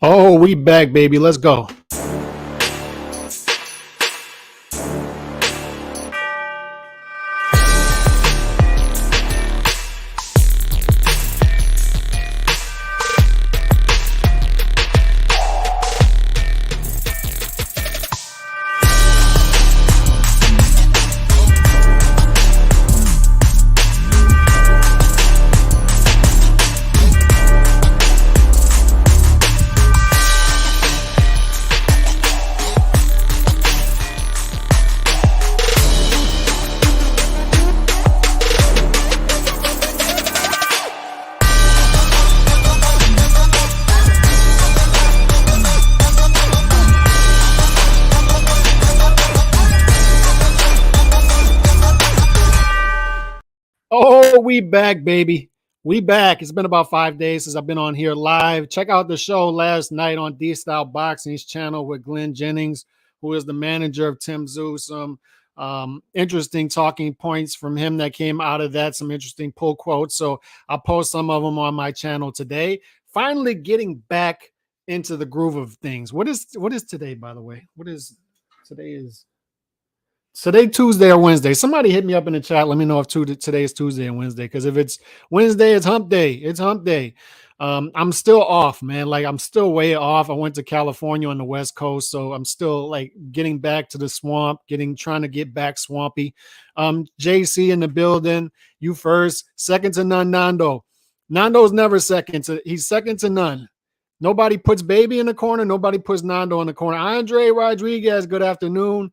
Oh, we back, baby. Let's go. Oh, we back, baby. We back. It's been about 5 days since I've been on here live. Check out the show last night on D Style Boxing's channel with Glenn Jennings, who is the manager of Tim Tszyu. Some interesting talking points from him that came out of that, some interesting pull quotes. So I'll post some of them on my channel today. Finally getting back into the groove of things. What is today, by the way? What is today is Today, Tuesday or Wednesday? Somebody hit me up in the chat. Let me know if today is Tuesday and Wednesday. Because if it's Wednesday, it's hump day. It's hump day. I'm still off, man. Like I'm still way off. I went to California on the West Coast, so I'm still like getting back to the swamp, trying to get back swampy. JC in the building. You first, second to none. Nando. Nando's never second. He's second to none. Nobody puts Baby in the corner. Nobody puts Nando in the corner. Andre Rodriguez. Good afternoon.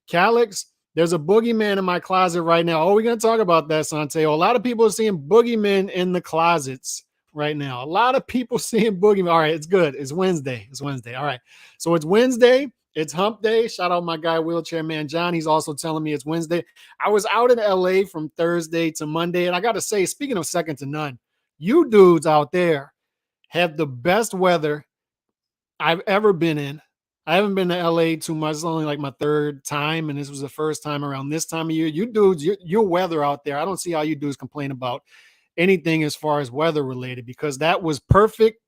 Calix, there's a boogeyman in my closet right now. Oh, we're going to talk about that, Santiago. A lot of people are seeing boogeymen in the closets right now. A lot of people seeing boogeymen. All right, it's good. It's Wednesday. It's Wednesday. All right. So it's Wednesday. It's hump day. Shout out my guy, Wheelchair Man John. He's also telling me it's Wednesday. I was out in LA from Thursday to Monday. And I got to say, speaking of second to none, you dudes out there have the best weather I've ever been in. I haven't been to LA too much. It's only like my third time, and this was the first time around this time of year. You dudes, your weather out there, I don't see how you dudes complain about anything as far as weather related, because that was perfect.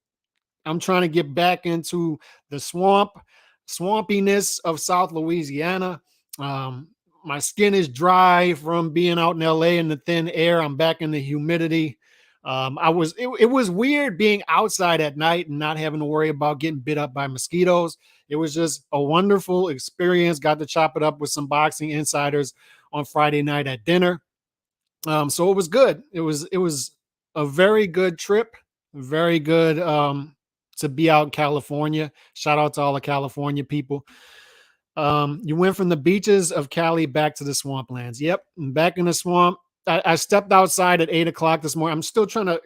I'm trying to get back into the swampiness of South Louisiana. My skin is dry from being out in LA in the thin air. I'm back in the humidity. It was weird being outside at night and not having to worry about getting bit up by mosquitoes. It was just a wonderful experience. Got to chop it up with some boxing insiders on Friday night at dinner. So it was good. It was a very good trip. Very good to be out in California. Shout out to all the California people. You went from the beaches of Cali back to the swamplands. Yep, I'm back in the swamp. I stepped outside at 8 o'clock this morning. I'm still trying to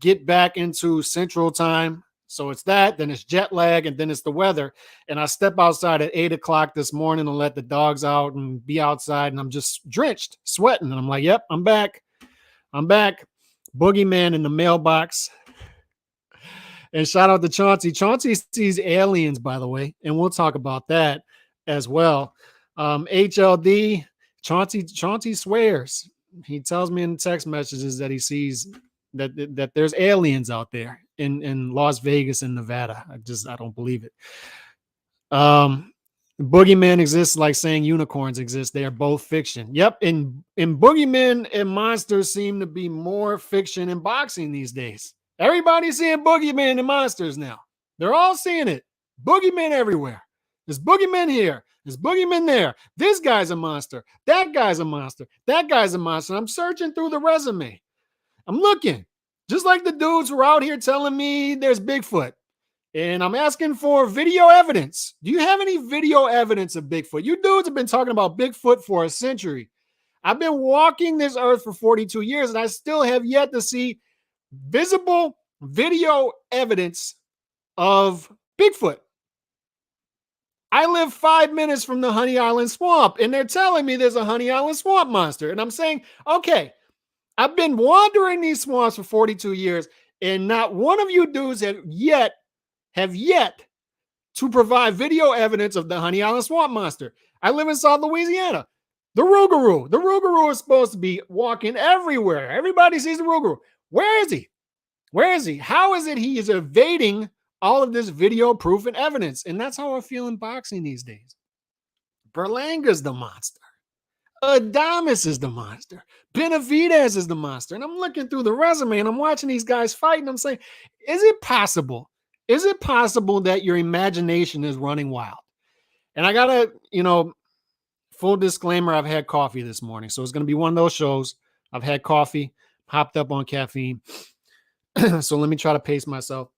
get back into Central Time. So it's that, then it's jet lag, and then it's the weather. And I step outside at 8 o'clock this morning and let the dogs out and be outside, and I'm just drenched, sweating. And I'm like, yep, I'm back. I'm back. Boogeyman in the mailbox. And shout out to Chauncey. Chauncey sees aliens, by the way, and we'll talk about that as well. HLD, Chauncey swears. He tells me in text messages that he sees that there's aliens out there in Las Vegas and Nevada. I don't believe it. Boogeyman exists like saying unicorns exist. They are both fiction. Yep. And boogeymen and monsters seem to be more fiction in boxing these days. Everybody's seeing boogeymen and monsters now. They're all seeing it. Boogeymen everywhere. There's boogeymen here. There's boogeymen there. This guy's a monster. That guy's a monster. That guy's a monster. I'm searching through the resume. I'm looking. Just like the dudes who are out here telling me there's Bigfoot. And I'm asking for video evidence. Do you have any video evidence of Bigfoot? You dudes have been talking about Bigfoot for a century. I've been walking this earth for 42 years, and I still have yet to see visible video evidence of Bigfoot. I live 5 minutes from the Honey Island Swamp, and they're telling me there's a Honey Island Swamp monster. And I'm saying, okay, I've been wandering these swamps for 42 years, and not one of you dudes have yet to provide video evidence of the Honey Island Swamp monster. I live in South Louisiana. The Rougarou. The Rougarou is supposed to be walking everywhere. Everybody sees the Rougarou. Where is he? Where is he? How is it he is evading All of this video proof and evidence. And that's how I feel in boxing these days. Berlanga's the monster. Adames is the monster. Benavidez is the monster. And I'm looking through the resume and I'm watching these guys fight and I'm saying, is it possible? Is it possible that your imagination is running wild? And I gotta, full disclaimer, I've had coffee this morning. So it's gonna be one of those shows. I've had coffee, hopped up on caffeine. So let me try to pace myself.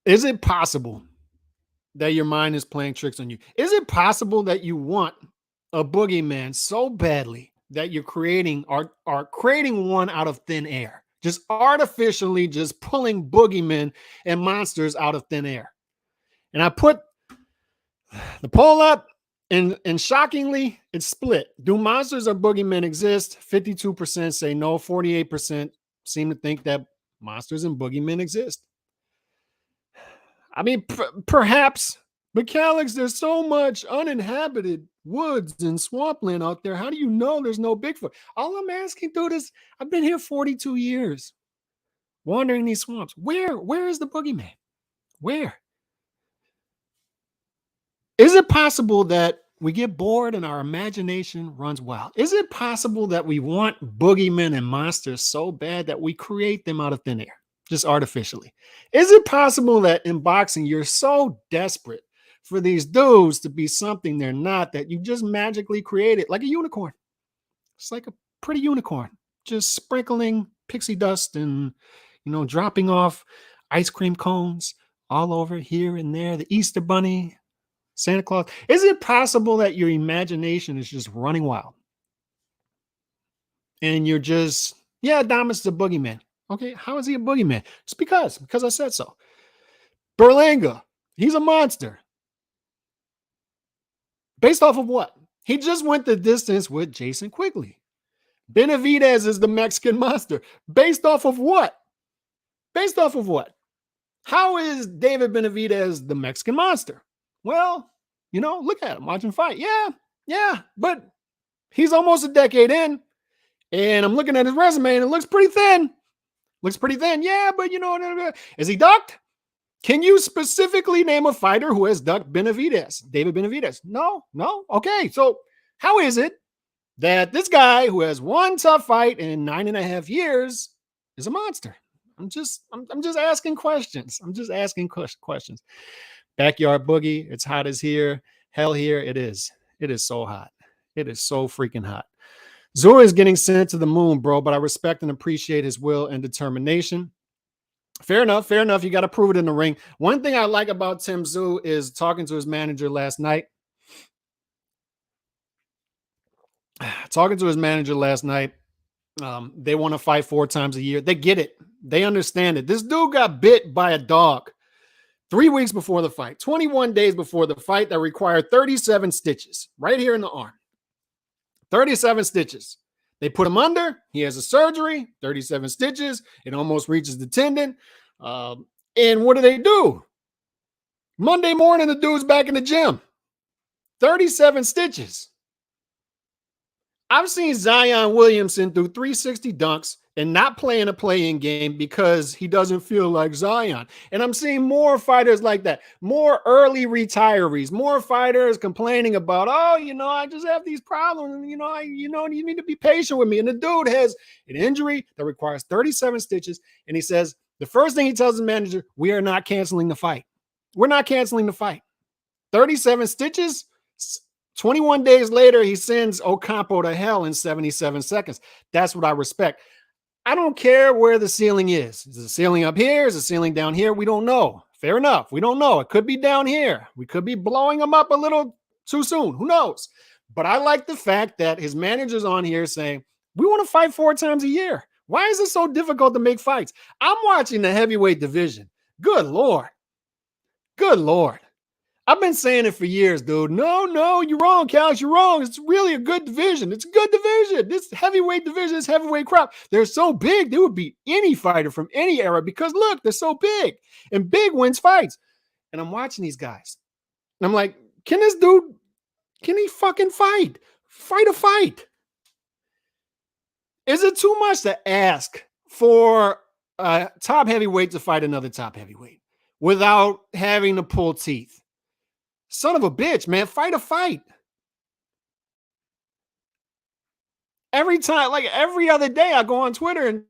Is it possible that your mind is playing tricks on you? Is it possible that you want a boogeyman so badly that you're creating one out of thin air, just artificially just pulling boogeymen and monsters out of thin air? And I put the poll up, and shockingly, it's split. Do monsters or boogeymen exist? 52% say no. 48% seem to think that monsters and boogeymen exist. I mean, perhaps, but Calix, there's so much uninhabited woods and swampland out there. How do you know there's no Bigfoot? All I'm asking, dude, is I've been here 42 years, wandering these swamps. Where is the boogeyman? Where? Is it possible that we get bored and our imagination runs wild? Is it possible that we want boogeymen and monsters so bad that we create them out of thin air, just artificially? Is it possible that in boxing, you're so desperate for these dudes to be something they're not that you just magically create it like a unicorn? It's like a pretty unicorn, just sprinkling pixie dust and, dropping off ice cream cones all over here and there, the Easter Bunny, Santa Claus. Is it possible that your imagination is just running wild? And you're just, Adames is a boogeyman. Okay, how is he a boogeyman? It's because I said so. Berlanga, he's a monster. Based off of what? He just went the distance with Jason Quigley. Benavidez is the Mexican monster. Based off of what? Based off of what? How is David Benavidez the Mexican monster? Well, look at him, watch him fight. Yeah, but he's almost a decade in, and I'm looking at his resume, and it looks pretty thin. Yeah, but is he ducked? Can you specifically name a fighter who has ducked Benavidez, David Benavidez? No. Okay, so how is it that this guy who has one tough fight in 9.5 years is a monster? I'm just asking questions. Backyard boogie. It's hot as here. Hell here. It is. It is so hot. It is so freaking hot. Zura is getting sent to the moon, bro, but I respect and appreciate his will and determination. Fair enough. You got to prove it in the ring. One thing I like about Tim Tszyu is talking to his manager last night. They want to fight 4 times a year. They get it. They understand it. This dude got bit by a dog 3 weeks before the fight, 21 days before the fight, that required 37 stitches right here in the arm. 37 stitches. They put him under. He has a surgery, 37 stitches. It almost reaches the tendon. And what do? Monday morning, the dude's back in the gym. 37 stitches. I've seen Zion Williamson do 360 dunks and not playing a play-in game because he doesn't feel like Zion. And I'm seeing more fighters like that, more early retirees, more fighters complaining about, I just have these problems. You need to be patient with me. And the dude has an injury that requires 37 stitches. And he says, the first thing he tells his manager, we are not canceling the fight. We're not canceling the fight. 37 stitches. 21 days later, he sends Ocampo to hell in 77 seconds. That's what I respect. I don't care where the ceiling is. Is the ceiling up here? Is the ceiling down here? We don't know. Fair enough. We don't know. It could be down here. We could be blowing him up a little too soon. Who knows? But I like the fact that his manager's on here saying, we want to fight 4 times a year. Why is it so difficult to make fights? I'm watching the heavyweight division. Good Lord. I've been saying it for years, dude. No, you're wrong, Calix. You're wrong. It's really a good division. It's a good division. This heavyweight division, this heavyweight crop, they're so big, they would beat any fighter from any era because, look, they're so big. And big wins fights. And I'm watching these guys. And I'm like, can he fucking fight? Fight a fight. Is it too much to ask for top heavyweight to fight another top heavyweight without having to pull teeth. Son of a bitch, man, fight a fight. Every time, like every other day, I go on Twitter and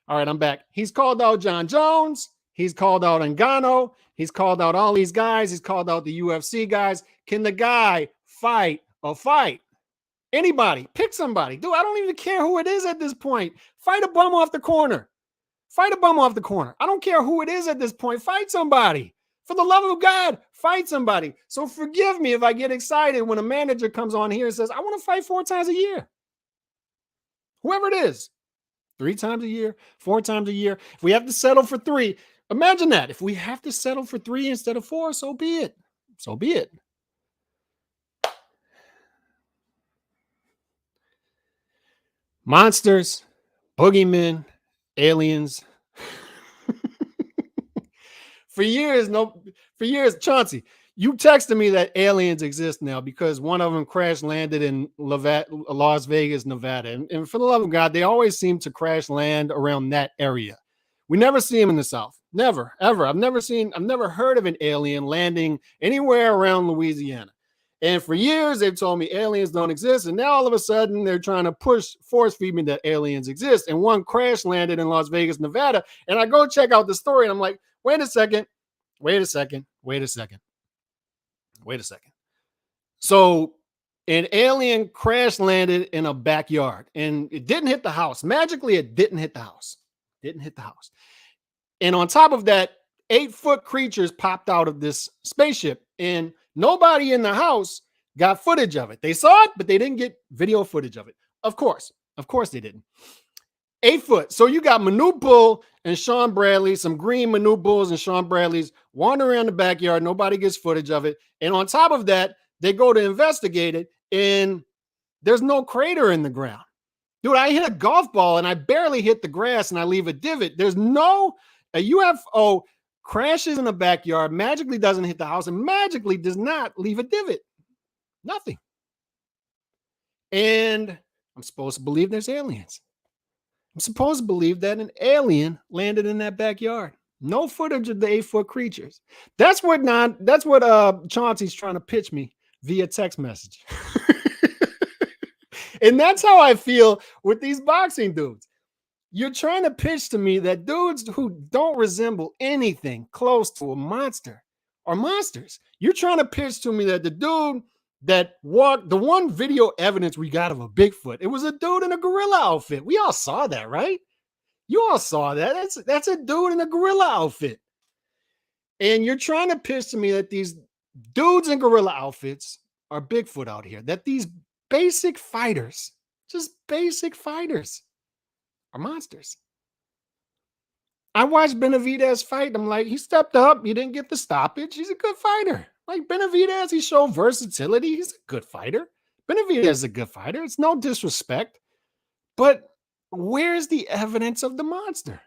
all right, I'm back. He's called out John Jones. He's called out Ngannou. He's called out all these guys. He's called out the UFC guys. Can the guy fight a fight? Anybody, pick somebody. Dude, I don't even care who it is at this point. Fight a bum off the corner. Fight a bum off the corner. I don't care who it is at this point. Fight somebody. For the love of God, fight somebody. So forgive me if I get excited when a manager comes on here and says, I want to fight 4 times a year. Whoever it is. 3 times a year, 4 times a year. If we have to settle for 3, imagine that. If we have to settle for 3 instead of 4, so be it. So be it. Monsters, boogeymen, aliens. For years, Chauncey, you texted me that aliens exist now because one of them crash landed in Las Vegas, Nevada. And for the love of God, they always seem to crash land around that area. We never see them in the South. Never, ever. I've never heard of an alien landing anywhere around Louisiana. And for years, they've told me aliens don't exist. And now all of a sudden, they're trying to force feed me that aliens exist. And one crash landed in Las Vegas, Nevada. And I go check out the story and I'm like, wait a second. So an alien crash landed in a backyard and it didn't hit the house. Magically, it didn't hit the house. And on top of that, 8-foot creatures popped out of this spaceship and nobody in the house got footage of it. They saw it, but they didn't get video footage of it. Of course they didn't. 8 foot. So you got Manute Bull and Sean Bradley, some green Manute Bulls and Sean Bradleys wandering around the backyard. Nobody gets footage of it. And on top of that, they go to investigate it and there's no crater in the ground. Dude, I hit a golf ball and I barely hit the grass and I leave a divot. There's no, a UFO crashes in the backyard, magically doesn't hit the house and magically does not leave a divot. Nothing. And I'm supposed to believe there's aliens. I'm supposed to believe that an alien landed in that backyard. No footage of the 8-foot creatures. That's what Chauncey's trying to pitch me via text message. And that's how I feel with these boxing dudes. You're trying to pitch to me that dudes who don't resemble anything close to a monster are monsters. You're trying to pitch to me that the dude that walked, the one video evidence we got of a Bigfoot, it was a dude in a gorilla outfit. We all saw that, right? You all saw that. That's a dude in a gorilla outfit. And you're trying to pitch to me that these dudes in gorilla outfits are Bigfoot out here, that these basic fighters, just basic fighters, are monsters. I watched Benavidez fight. I'm like, he stepped up. He didn't get the stoppage. He's a good fighter. Like Benavidez, he showed versatility. He's a good fighter. Benavidez is a good fighter. It's no disrespect. But where's the evidence of the monster?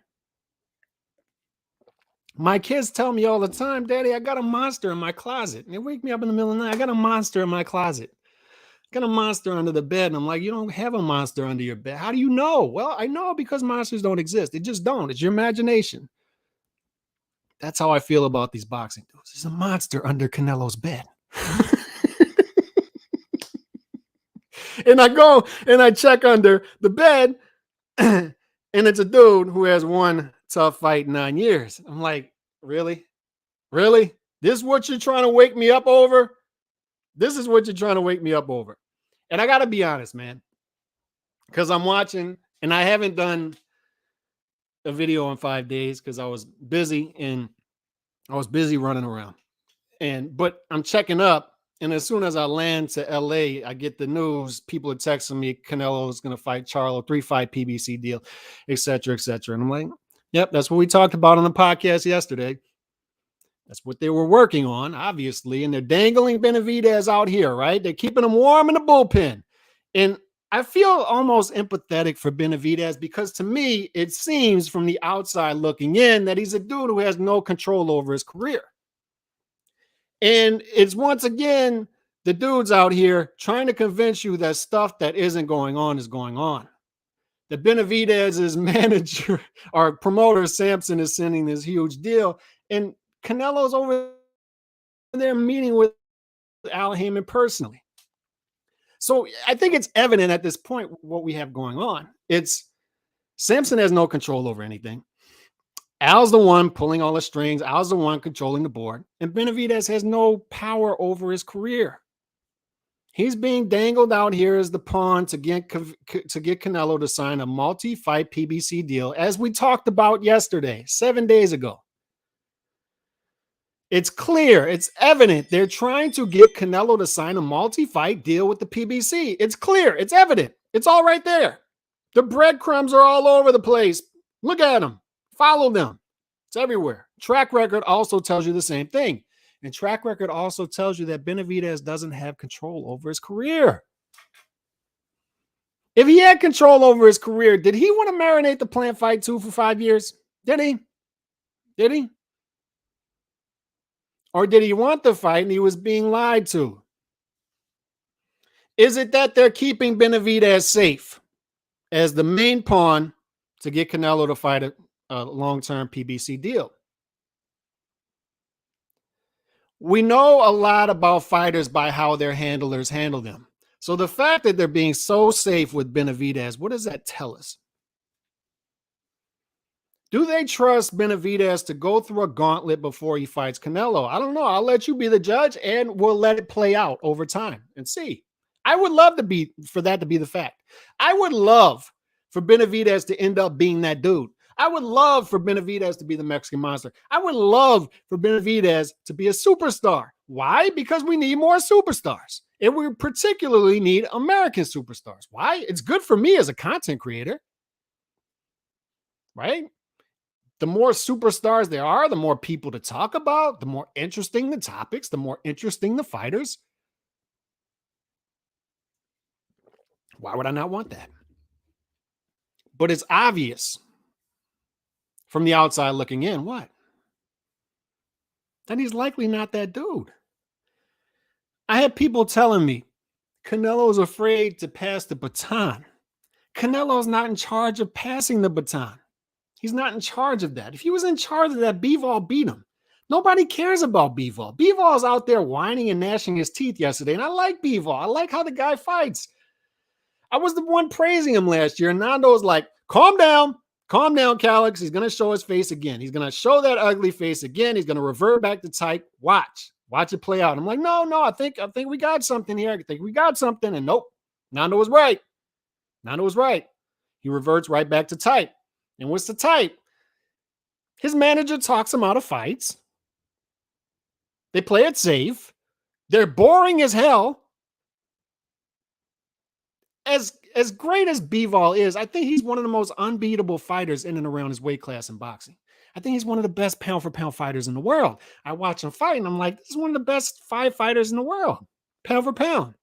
My kids tell me all the time, Daddy, I got a monster in my closet. And they wake me up in the middle of the night. I got a monster in my closet. I got a monster under the bed. And I'm like, you don't have a monster under your bed. How do you know? Well, I know because monsters don't exist. They just don't. It's your imagination. That's how I feel about these boxing dudes. There's a monster under Canelo's bed. And I go and I check under the bed and it's a dude who has one tough fight in 9 years. I'm like, really? Really? This is what you're trying to wake me up over? This is what you're trying to wake me up over. And I got to be honest, man, because I'm watching and I haven't done a video in 5 days because I was busy running around. But I'm checking up. And as soon as I land to LA, I get the news. People are texting me, Canelo is going to fight Charlo, 3-fight PBC deal, et cetera, et cetera. And I'm like, yep, that's what we talked about on the podcast yesterday. That's what they were working on, obviously. And they're dangling Benavidez out here, right? They're keeping him warm in the bullpen. And I feel almost empathetic for Benavidez because to me, it seems from the outside looking in that he's a dude who has no control over his career. And it's once again the dudes out here trying to convince you that stuff that isn't going on is going on. That Benavidez's manager or promoter Samson is sending this huge deal, and Canelo's over there meeting with Al Heyman personally. So I think it's evident at this point what we have going on. It's Samson has no control over anything. Al's the one pulling all the strings. Al's the one controlling the board. And Benavidez has no power over his career. He's being dangled out here as the pawn to get Canelo to sign a multi-fight PBC deal, as we talked about yesterday, 7 days ago. It's clear, it's evident. They're trying to get Canelo to sign a multi-fight deal with the PBC. It's clear, it's evident. It's all right there. The breadcrumbs are all over the place. Look at them. Follow them. It's everywhere. Track record also tells you the same thing. And track record also tells you that Benavidez doesn't have control over his career. If he had control over his career, did he want to marinate the Plant Fight 2 for 5 years? Did he? Did he? Or did he want the fight and he was being lied to? Is it that they're keeping Benavidez safe as the main pawn to get Canelo to fight a long-term PBC deal? We know a lot about fighters by how their handlers handle them. So the fact that they're being so safe with Benavidez, what does that tell us? Do they trust Benavidez to go through a gauntlet before he fights Canelo? I don't know. I'll let you be the judge, and we'll let it play out over time and see. I would love for that to be the fact. I would love for Benavidez to end up being that dude. I would love for Benavidez to be the Mexican monster. I would love for Benavidez to be a superstar. Why? Because we need more superstars. And we particularly need American superstars. Why? It's good for me as a content creator. Right? The more superstars there are, the more people to talk about, the more interesting the topics, the more interesting the fighters. Why would I not want that? But it's obvious from the outside looking in, what? That he's likely not that dude. I had people telling me Canelo's afraid to pass the baton. Canelo's not in charge of passing the baton. He's not in charge of that. If he was in charge of that, Bivol beat him. Nobody cares about Bivol. Bivol's out there whining and gnashing his teeth yesterday, and I like Bivol. I like how the guy fights. I was the one praising him last year, and Nando was like, calm down, Calix. He's going to show his face again. He's going to show that ugly face again. He's going to revert back to type. Watch it play out. I'm like, no, I think we got something here. I think we got something, and nope, Nando was right. He reverts right back to type. And what's the type? His manager talks him out of fights. They play it safe. They're boring as hell. As great as Bivol is, I think he's one of the most unbeatable fighters in and around his weight class in boxing. I think he's one of the best pound-for-pound fighters in the world. I watch him fight, and I'm like, this is one of the best 5 fighters in the world, pound for pound.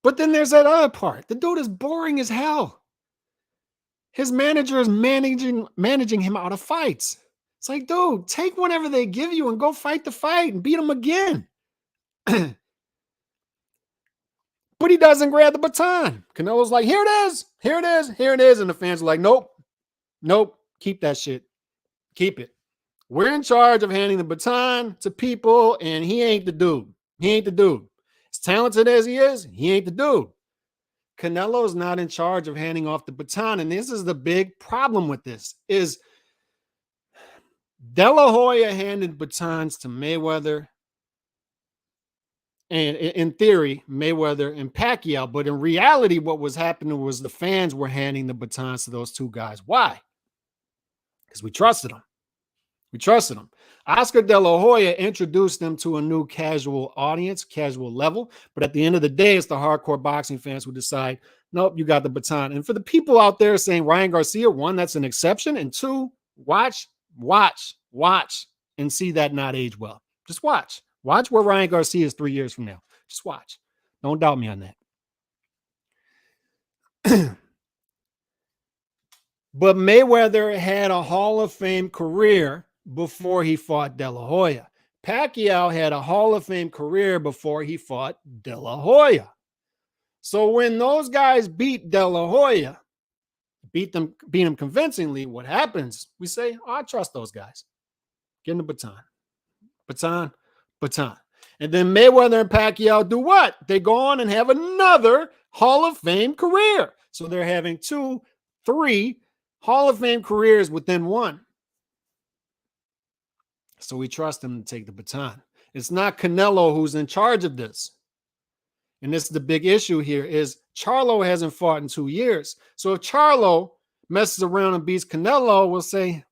But then there's that other part. The dude is boring as hell. His manager is managing him out of fights. It's like, dude, take whatever they give you and go fight the fight and beat him again. But he doesn't grab the baton. Canelo's like, here it is. And the fans are like, nope, keep that shit. Keep it. We're in charge of handing the baton to people, and he ain't the dude. As talented as he is, he ain't the dude. Canelo's not in charge of handing off the baton, and this is the big problem with this, is De La Hoya handed batons to Mayweather, and in theory, Mayweather and Pacquiao, but in reality, what was happening was the fans were handing the batons to those two guys. Why? Because we trusted them. Oscar De La Hoya introduced them to a new casual audience, casual level. But at the end of the day, it's the hardcore boxing fans who decide, nope, you got the baton. And for the people out there saying Ryan Garcia, 1, that's an exception. And 2, watch, and see that not age well. Just watch. Watch where Ryan Garcia is 3 years from now. Just watch. Don't doubt me on that. But Mayweather had a Hall of Fame career before he fought De La Hoya. Pacquiao had a Hall of Fame career before he fought De La Hoya. So when those guys beat De La Hoya, beat him convincingly, what happens? We say, oh, I trust those guys. Give them the baton. And then Mayweather and Pacquiao do what? They go on and have another Hall of Fame career. So they're having 2, 3 Hall of Fame careers within one. So we trust him to take the baton. It's not Canelo who's in charge of this. And this is the big issue here is Charlo hasn't fought in 2 years. So if Charlo messes around and beats Canelo, we'll say,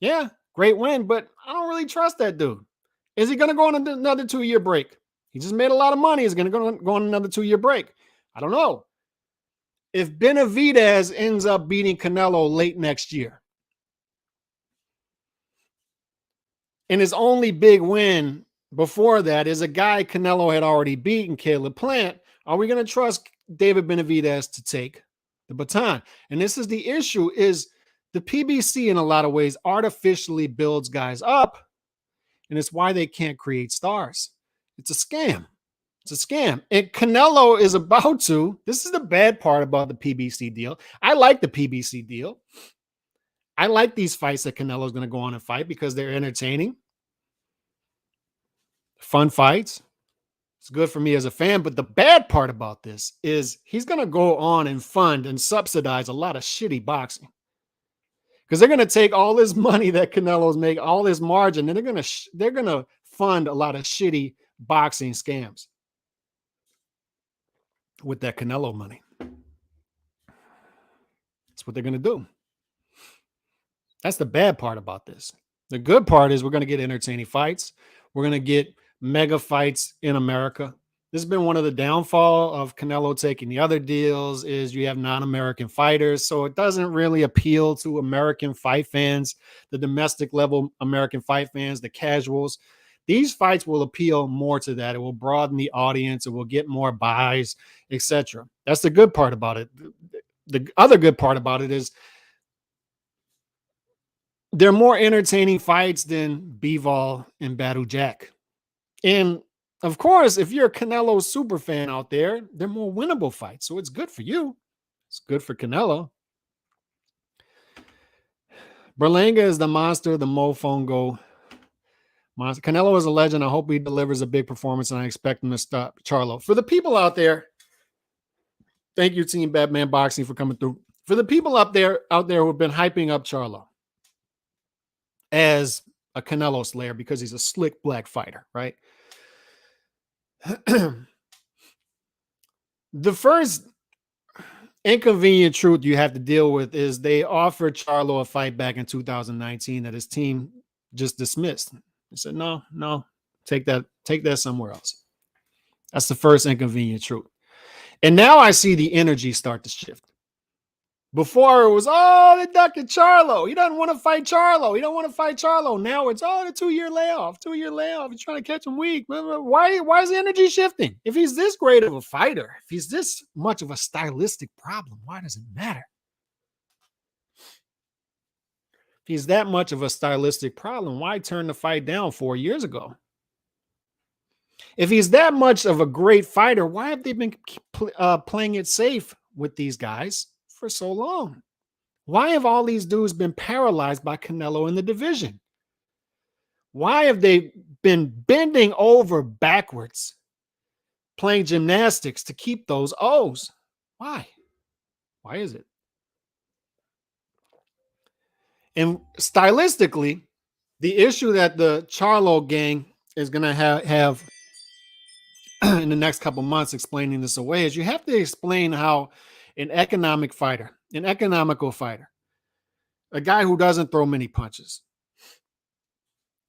yeah, great win, but I don't really trust that dude. Is he going to go on another 2-year break? He just made a lot of money. Is going to go on another 2-year break? I don't know. If Benavidez ends up beating Canelo late next year, and his only big win before that is a guy Canelo had already beaten, Caleb Plant, are we going to trust David Benavidez to take the baton? And this is the issue, is the PBC in a lot of ways artificially builds guys up, and it's why they can't create stars. It's a scam. It's a scam. And Canelo is about to, this is the bad part about the PBC deal. I like the PBC deal. I like these fights that Canelo is going to go on and fight because they're entertaining. Fun fights. It's good for me as a fan. But the bad part about this is he's going to go on and fund and subsidize a lot of shitty boxing. Because they're going to take all this money that Canelo's make, all this margin, and they're going to fund a lot of shitty boxing scams with that Canelo money. That's what they're going to do. That's the bad part about this. The good part is we're going to get entertaining fights. We're going to get mega fights in America. This has been one of the downfall of Canelo taking the other deals is you have non-American fighters. So it doesn't really appeal to American fight fans, the domestic level American fight fans, the casuals. These fights will appeal more to that. It will broaden the audience. It will get more buys, etc. That's the good part about it. The other good part about it is they're more entertaining fights than Bivol and Badu Jack. And of course, if you're a Canelo super fan out there, they're more winnable fights. So it's good for you. It's good for Canelo. Berlanga is the monster, the mofongo monster. Canelo is a legend. I hope he delivers a big performance, and I expect him to stop Charlo. For the people out there, thank you, Team Batman Boxing, for coming through. For the people out there who have been hyping up Charlo as a Canelo slayer because he's a slick black fighter, right? The first inconvenient truth you have to deal with is they offered Charlo a fight back in 2019 that his team just dismissed. They said, no, take that somewhere else. That's the first inconvenient truth. And now I see the energy start to shift. Before it was, oh, they're ducking Charlo. He doesn't want to fight Charlo. He don't want to fight Charlo. Now it's, oh, the 2-year layoff. He's trying to catch him weak. Why is the energy shifting? If he's this great of a fighter, if he's this much of a stylistic problem, why does it matter? If he's that much of a stylistic problem, why turn the fight down 4 years ago? If he's that much of a great fighter, why have they been playing it safe with these guys for so long? Why have all these dudes been paralyzed by Canelo in the division? Why have they been bending over backwards, playing gymnastics to keep those O's? Why? Why is it? And stylistically, the issue that the Charlo gang is going to have in the next couple months explaining this away is you have to explain how an economical fighter, a guy who doesn't throw many punches,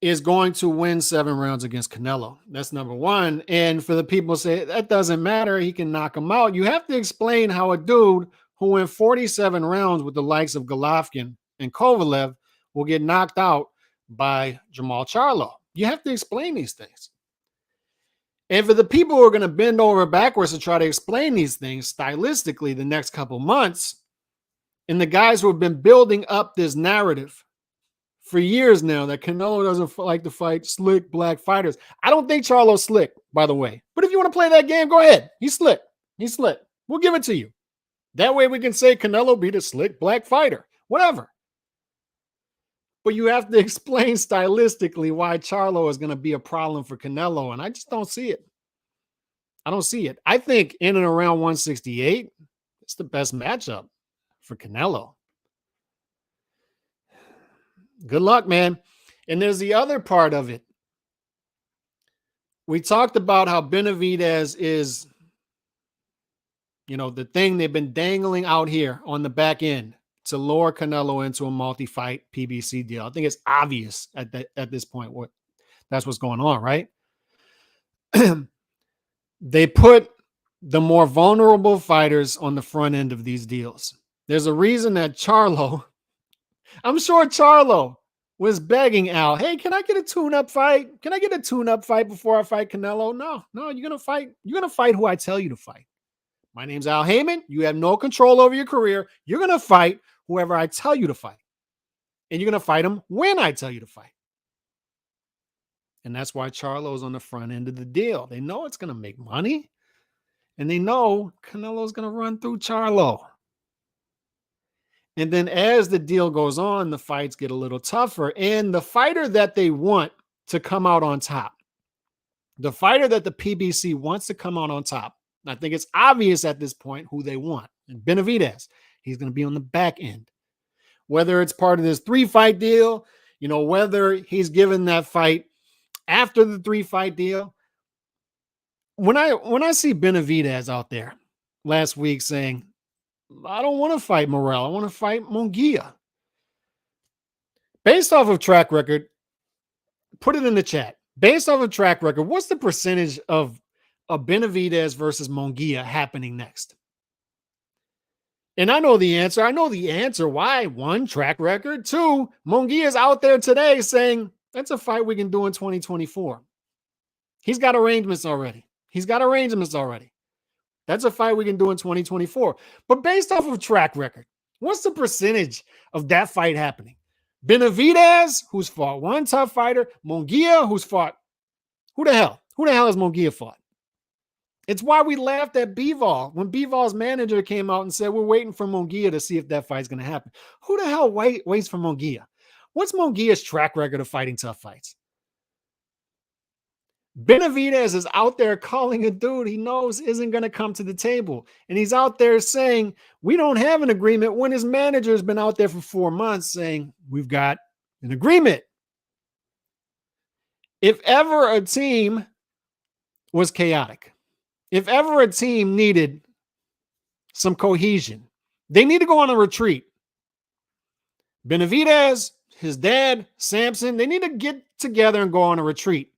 is going to win 7 rounds against Canelo. That's number one. And for the people who say that doesn't matter, he can knock him out. You have to explain how a dude who went 47 rounds with the likes of Golovkin and Kovalev will get knocked out by Jamal Charlo. You have to explain these things. And for the people who are going to bend over backwards to try to explain these things stylistically the next couple months, and the guys who have been building up this narrative for years now that Canelo doesn't like to fight slick black fighters. I don't think Charlo's slick, by the way. But if you want to play that game, go ahead. He's slick. He's slick. We'll give it to you. That way we can say Canelo beat a slick black fighter. Whatever. But you have to explain stylistically why Charlo is going to be a problem for Canelo. And I just don't see it. I don't see it. I think in and around 168, it's the best matchup for Canelo. Good luck, man. And there's the other part of it. We talked about how Benavidez is, the thing they've been dangling out here on the back end to lure Canelo into a multi-fight PBC deal. I think it's obvious at this point that's what's going on, right? They put the more vulnerable fighters on the front end of these deals. There's a reason that Charlo, I'm sure Charlo was begging Al, hey, can I get a tune-up fight? Can I get a tune-up fight before I fight Canelo? No, you're going to fight. You're going to fight who I tell you to fight. My name's Al Heyman. You have no control over your career. You're going to fight whoever I tell you to fight. And you're going to fight him when I tell you to fight. And that's why Charlo's on the front end of the deal. They know it's going to make money. And they know Canelo's going to run through Charlo. And then as the deal goes on, the fights get a little tougher. And the fighter that they want to come out on top, the fighter that the PBC wants to come out on top, I think it's obvious at this point who they want. And Benavidez, he's going to be on the back end. Whether it's part of this 3-fight deal, whether he's given that fight after the 3-fight deal. When I see Benavidez out there last week saying, I don't want to fight Morrell, I want to fight Munguia. Based off of track record, put it in the chat. Based off of track record, what's the percentage of Benavidez versus Munguia happening next? And I know the answer. I know the answer. Why? 1, track record. 2, Munguia's out there today saying, that's a fight we can do in 2024. He's got arrangements already. That's a fight we can do in 2024. But based off of track record, what's the percentage of that fight happening? Benavidez, who's fought one tough fighter. Munguia, who's fought. Who the hell has Munguia fought? It's why we laughed at Bivol when Bivol's manager came out and said, we're waiting for Munguia to see if that fight's going to happen. Who the hell waits for Munguia? What's Munguia's track record of fighting tough fights? Benavidez is out there calling a dude he knows isn't going to come to the table. And he's out there saying, we don't have an agreement, when his manager's been out there for 4 months saying, we've got an agreement. If ever a team was chaotic, if ever a team needed some cohesion, they need to go on a retreat. Benavidez, his dad, Samson, they need to get together and go on a retreat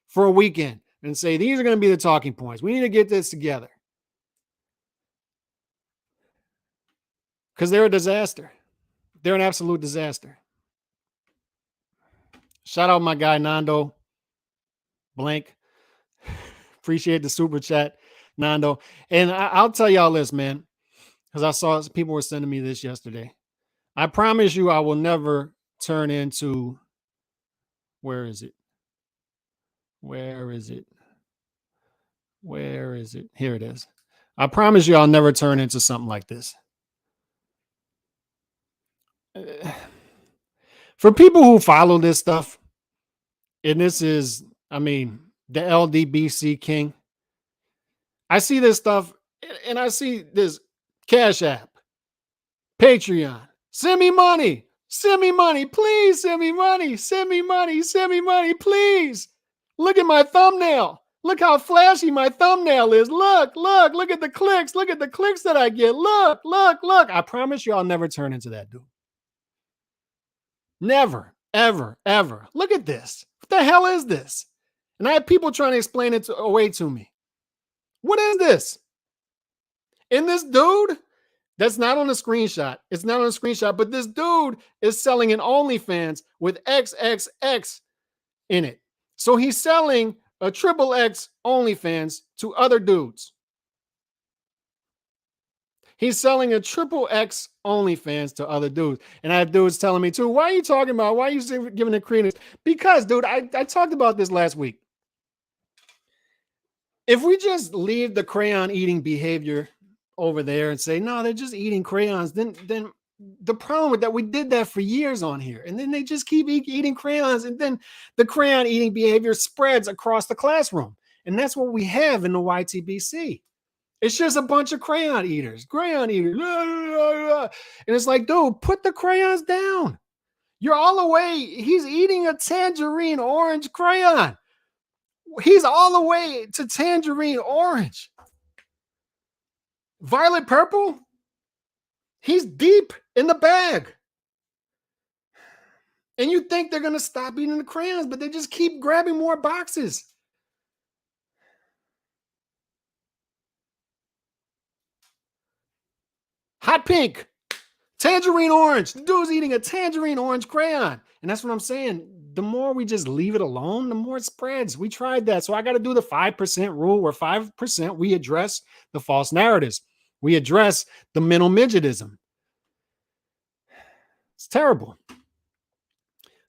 for a weekend and say, these are going to be the talking points. We need to get this together. Because they're a disaster. They're an absolute disaster. Shout out my guy, Nando Blank. Appreciate the super chat, Nando. And I'll tell y'all this, man, because I saw people were sending me this yesterday. I promise you I will never turn into, where is it? Here it is. I promise you I'll never turn into something like this. For people who follow this stuff, and this is, the LDBC king, I see this stuff and I see this Cash App, Patreon, send me money, please send me money, please. Look at my thumbnail. Look how flashy my thumbnail is. Look at the clicks. Look at the clicks that I get. Look. I promise you I'll never turn into that dude. Never, ever, ever. Look at this. What the hell is this? And I had people trying to explain it away to me. What is this? And this dude, that's not on the screenshot. It's not on the screenshot, but this dude is selling an OnlyFans with XXX in it. So he's selling a XXX OnlyFans to other dudes. He's selling a triple X OnlyFans to other dudes. And I have dudes telling me too, why are you talking about? Why are you giving it credence? Because, dude, I talked about this last week. If we just leave the crayon eating behavior over there and say, no, they're just eating crayons, then the problem with that, we did that for years on here. And then they just keep eating crayons. And then the crayon eating behavior spreads across the classroom. And that's what we have in the YTBC. It's just a bunch of crayon eaters. And it's like, dude, put the crayons down. You're all the way. He's eating a tangerine orange crayon. He's all the way to tangerine orange. Violet purple? He's deep in the bag. And you think they're going to stop eating the crayons, but they just keep grabbing more boxes. Hot pink, tangerine orange. The dude's eating a tangerine orange crayon. And that's what I'm saying. The more we just leave it alone, the more it spreads. We tried that. So I got to do the 5% rule, where 5% we address the false narratives. We address the mental midgetism. It's terrible.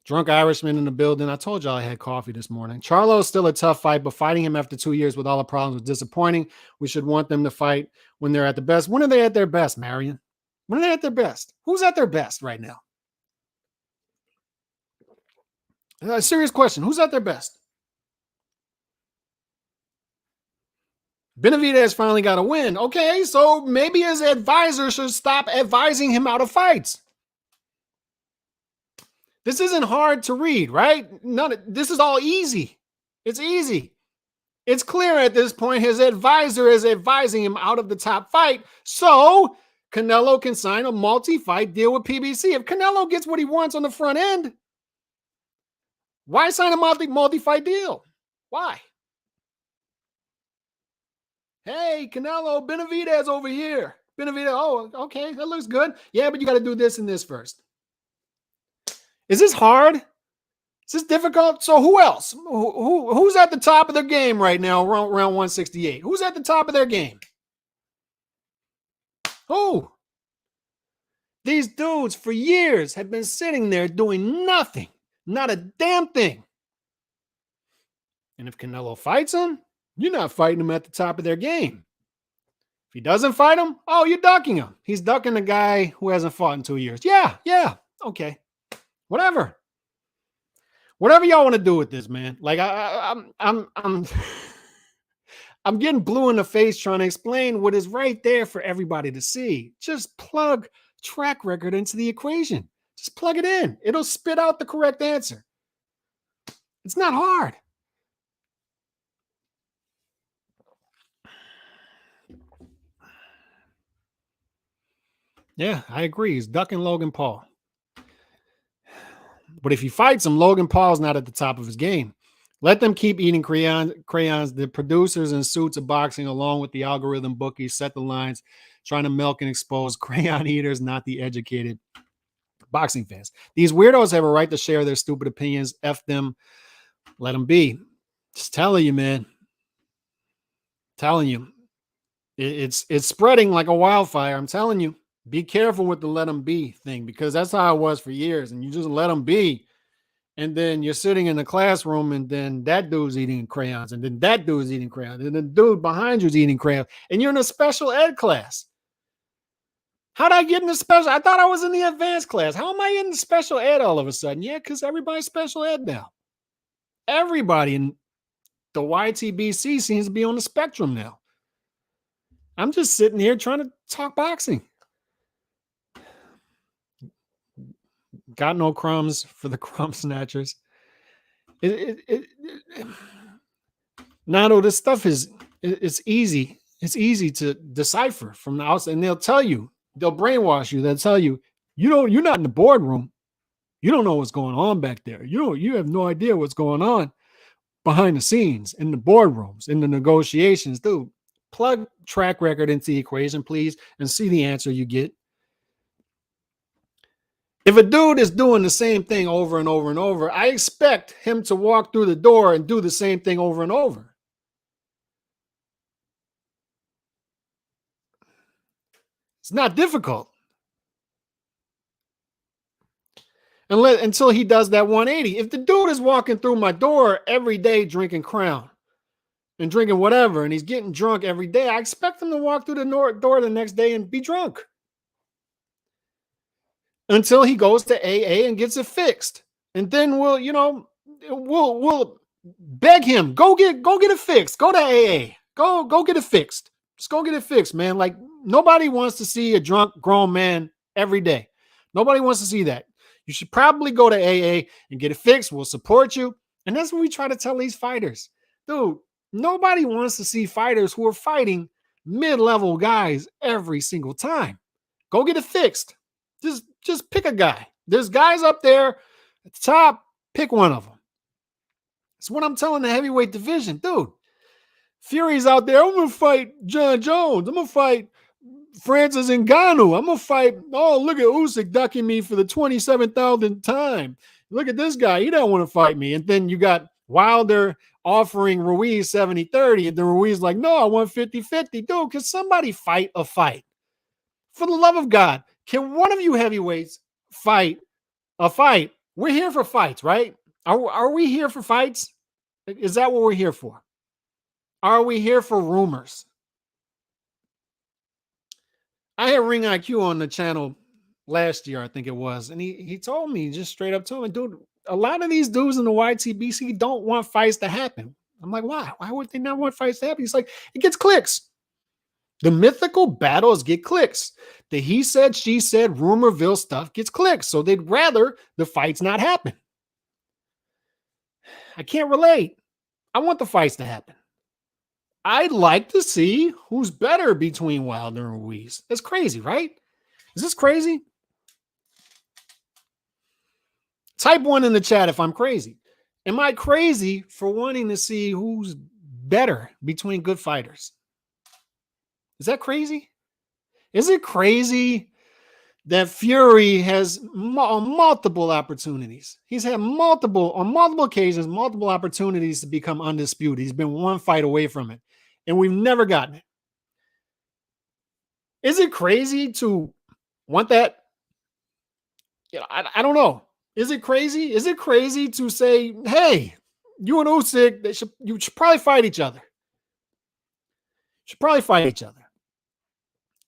Drunk Irishman in the building. I told y'all I had coffee this morning. Charlo is still a tough fight, but fighting him after 2 years with all the problems was disappointing. We should want them to fight when they're at the best. When are they at their best, Marion? When are they at their best? Who's at their best right now? A serious question. Who's at their best? Benavidez finally got a win. Okay, so maybe his advisor should stop advising him out of fights. This isn't hard to read, right? This is all easy. It's easy. It's clear at this point his advisor is advising him out of the top fight, so Canelo can sign a multi-fight deal with PBC. If Canelo gets what he wants on the front end, why sign a multi-fight deal? Why? Hey, Canelo, Benavidez over here. Benavidez, oh, okay, that looks good. Yeah, but you got to do this and this first. Is this hard? Is this difficult? So who else? Who's at the top of their game right now, around 168? Who's at the top of their game? Who? These dudes for years have been sitting there doing nothing. Not a damn thing. And if Canelo fights him, you're not fighting him at the top of their game. If he doesn't fight him, oh, you're ducking him. He's ducking the guy who hasn't fought in 2 years. Yeah, okay. Whatever y'all want to do with this, man. Like I'm I'm getting blue in the face trying to explain what is right there for everybody to see. Just plug track record into the equation. Just plug it in. It'll spit out the correct answer. It's not hard. Yeah, I agree. He's ducking Logan Paul. But if he fights him, Logan Paul's not at the top of his game. Let them keep eating crayons. The producers and suits of boxing, along with the algorithm bookies, set the lines, trying to milk and expose crayon eaters, not the educated boxing fans. These weirdos have a right to share their stupid opinions. F them. Let them be. Just telling you, man. Telling you. It's spreading like a wildfire. I'm telling you. Be careful with the let them be thing, because that's how it was for years. And you just let them be. And then you're sitting in the classroom, and then that dude's eating crayons, and then that dude's eating crayons, and the dude behind you's eating crayons, and you're in a special ed class. How'd I get in the special? I thought I was in the advanced class. How am I in the special ed all of a sudden? Yeah, because everybody's special ed now. Everybody in the YTBC seems to be on the spectrum now. I'm just sitting here trying to talk boxing. Got no crumbs for the crumb snatchers. Nano, this stuff it's easy. It's easy to decipher from the outside, and they'll brainwash you. They'll tell you, you're not in the boardroom. You don't know what's going on back there. You have no idea what's going on behind the scenes, in the boardrooms, in the negotiations. Dude, plug track record into the equation, please, and see the answer you get. If a dude is doing the same thing over and over and over, I expect him to walk through the door and do the same thing over and over. It's not difficult. Until he does that 180. If the dude is walking through my door every day drinking Crown and drinking whatever, and he's getting drunk every day, I expect him to walk through the door the next day and be drunk. Until he goes to AA and gets it fixed. And then we'll beg him, go get it fixed. Go to AA. Go get it fixed. Just go get it fixed, man. Like, nobody wants to see a drunk grown man every day. Nobody wants to see that. You should probably go to AA and get it fixed. We'll support you. And that's what we try to tell these fighters. Dude, nobody wants to see fighters who are fighting mid-level guys every single time. Go get it fixed. Just pick a guy. There's guys up there at the top. Pick one of them. That's what I'm telling the heavyweight division. Dude, Fury's out there. I'm going to fight John Jones. I'm going to fight Francis Ngannou. I'm going to fight. Oh, look at Usyk ducking me for the 27,000th time. Look at this guy. He don't want to fight me. And then you got Wilder offering Ruiz 70-30. And then Ruiz like, no, I want 50-50. Dude, can somebody fight a fight? For the love of God, can one of you heavyweights fight a fight? We're here for fights, right? Are we here for fights? Is that what we're here for? Are we here for rumors? I had Ring IQ on the channel last year, I think it was, and he told me, just straight up told me, dude, a lot of these dudes in the YTBC don't want fights to happen. I'm like, why? Why would they not want fights to happen? He's like, it gets clicks. The mythical battles get clicks. The he said, she said, rumorville stuff gets clicks. So they'd rather the fights not happen. I can't relate. I want the fights to happen. I'd like to see who's better between Wilder and Ruiz. That's crazy, right? Is this crazy? Type 1 in the chat if I'm crazy. Am I crazy for wanting to see who's better between good fighters? Is that crazy? Is it crazy that Fury has multiple opportunities? He's had on multiple occasions, multiple opportunities to become undisputed. He's been one fight away from it, and we've never gotten it. Is it crazy to want that? I don't know. Is it crazy? Is it crazy to say, hey, you and Usyk, you should probably fight each other? Should probably fight each other.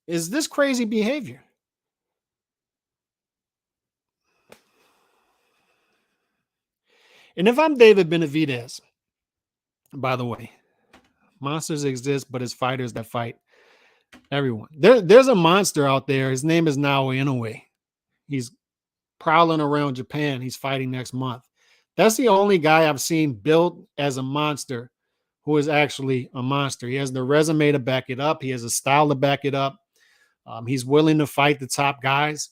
Is this crazy behavior? And if I'm David Benavidez, by the way, monsters exist, but it's fighters that fight everyone. There's a monster out there. His name is Naoya Inoue. He's prowling around Japan. He's fighting next month. That's the only guy I've seen built as a monster who is actually a monster. He has the resume to back it up. He has a style to back it up. He's willing to fight the top guys.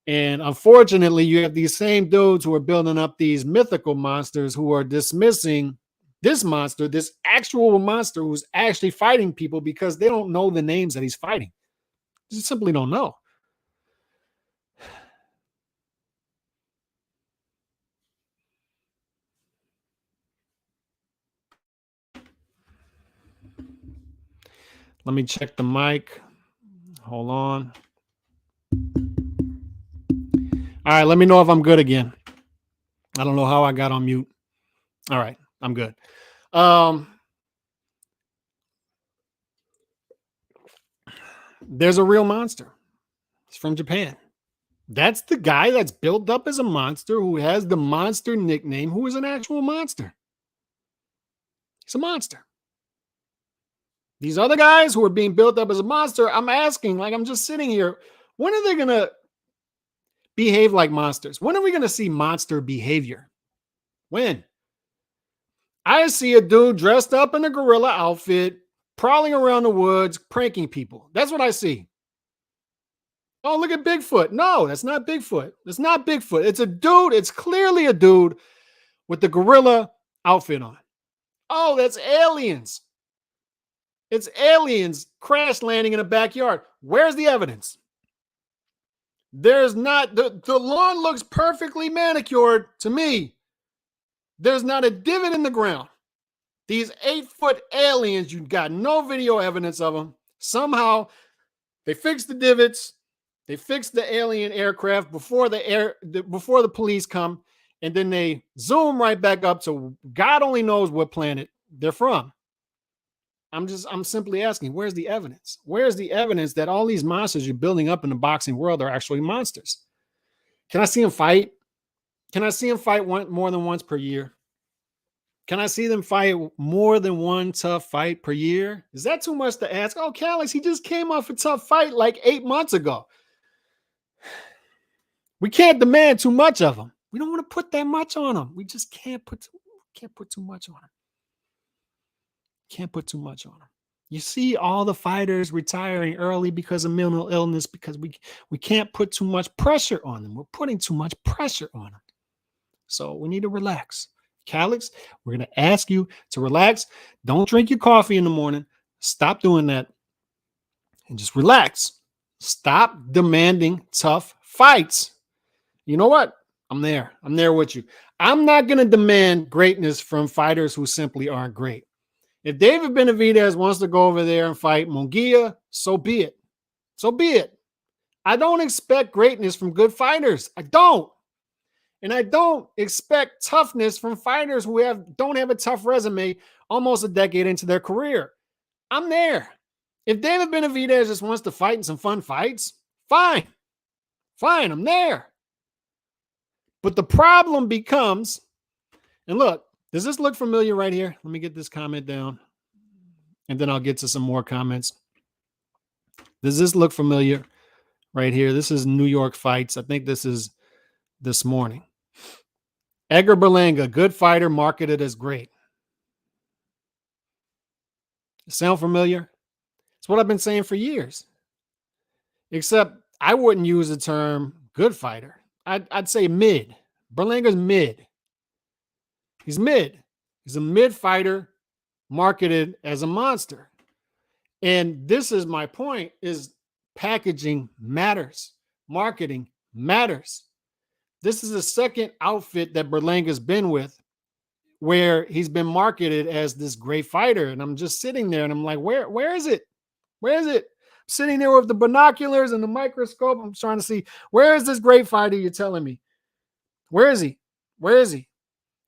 And unfortunately, you have these same dudes who are building up these mythical monsters who are dismissing this monster, this actual monster who's actually fighting people because they don't know the names that he's fighting. They just simply don't know. Let me check the mic. Hold on. All right, let me know if I'm good again. I don't know how I got on mute. All right, I'm good. There's a real monster. It's from Japan. That's the guy that's built up as a monster, who has the monster nickname, who is an actual monster. He's a monster. These other guys who are being built up as a monster, I'm asking, like, I'm just sitting here, when are they going to behave like monsters? When are we going to see monster behavior? When? I see a dude dressed up in a gorilla outfit, prowling around the woods, pranking people. That's what I see. Oh, look at Bigfoot. No, that's not Bigfoot. It's not Bigfoot. It's a dude. It's clearly a dude with the gorilla outfit on. Oh, that's aliens. It's aliens crash landing in a backyard. Where's the evidence? There's not. The lawn looks perfectly manicured to me. There's not a divot in the ground. These 8-foot aliens, you got no video evidence of them. Somehow They fix the divots. They fix the alien aircraft before before the police come, and then they zoom right back up to God only knows what planet they're from. I'm simply asking, where's the evidence? Where's the evidence that all these monsters you're building up in the boxing world are actually monsters? Can I see them fight? Can I see them fight more than once per year? Can I see them fight more than one tough fight per year? Is that too much to ask? Oh, Calix, he just came off a tough fight like 8 months ago. We can't demand too much of him. We don't want to put that much on him. We just can't put too much on him. Can't put too much on him. You see all the fighters retiring early because of mental illness because we can't put too much pressure on them. We're putting too much pressure on them. So we need to relax. Calix, we're going to ask you to relax. Don't drink your coffee in the morning. Stop doing that and just relax. Stop demanding tough fights. You know what? I'm there. I'm there with you. I'm not going to demand greatness from fighters who simply aren't great. If David Benavidez wants to go over there and fight Munguia, so be it. So be it. I don't expect greatness from good fighters. I don't. And I don't expect toughness from fighters who don't have a tough resume almost a decade into their career. I'm there. If David Benavidez just wants to fight in some fun fights, fine. Fine, I'm there. But the problem becomes, and look, does this look familiar right here? Let me get this comment down, and then I'll get to some more comments. Does this look familiar right here? This is New York Fights. I think this is this morning. Edgar Berlanga, good fighter, marketed as great. Sound familiar? It's what I've been saying for years. Except I wouldn't use the term good fighter. I'd say mid. Berlanga's mid. He's mid. He's a mid fighter marketed as a monster. And this is my point, is packaging matters. Marketing matters. This is the second outfit that Berlanga's been with where he's been marketed as this great fighter. And I'm just sitting there and I'm like, where is it? Where is it? I'm sitting there with the binoculars and the microscope. I'm trying to see, where is this great fighter you're telling me? Where is he? Where is he?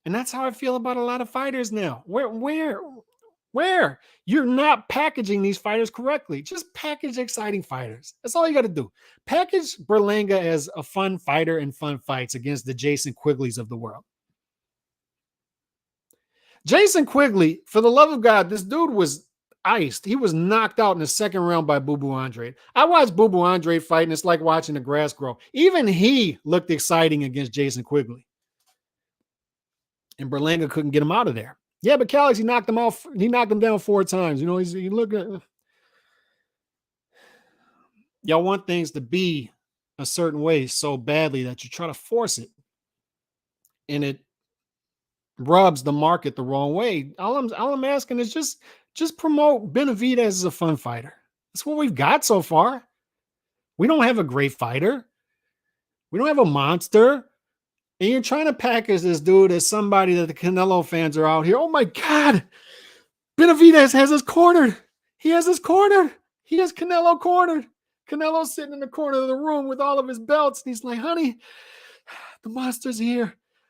And that's how I feel about a lot of fighters now. Where? You're not packaging these fighters correctly. Just package exciting fighters. That's all you got to do. Package Berlanga as a fun fighter and fun fights against the Jason Quigleys of the world. Jason Quigley, for the love of God, this dude was iced. He was knocked out in the second round by Boo Boo Andrade. I watched Boo Boo Andrade fight, and it's like watching the grass grow. Even he looked exciting against Jason Quigley. And Berlanga couldn't get him out of there. Yeah, but Calix, he knocked him off. He knocked him down 4 times. You know, he looked at. Y'all want things to be a certain way so badly that you try to force it. And it rubs the market the wrong way. All I'm asking is just promote Benavidez as a fun fighter. That's what we've got so far. We don't have a great fighter. We don't have a monster. And you're trying to package this dude as somebody that the Canelo fans are out here. Oh my God. Benavidez has us cornered. He has us cornered. He has Canelo cornered. Canelo's sitting in the corner of the room with all of his belts. And he's like, honey, the monster's here.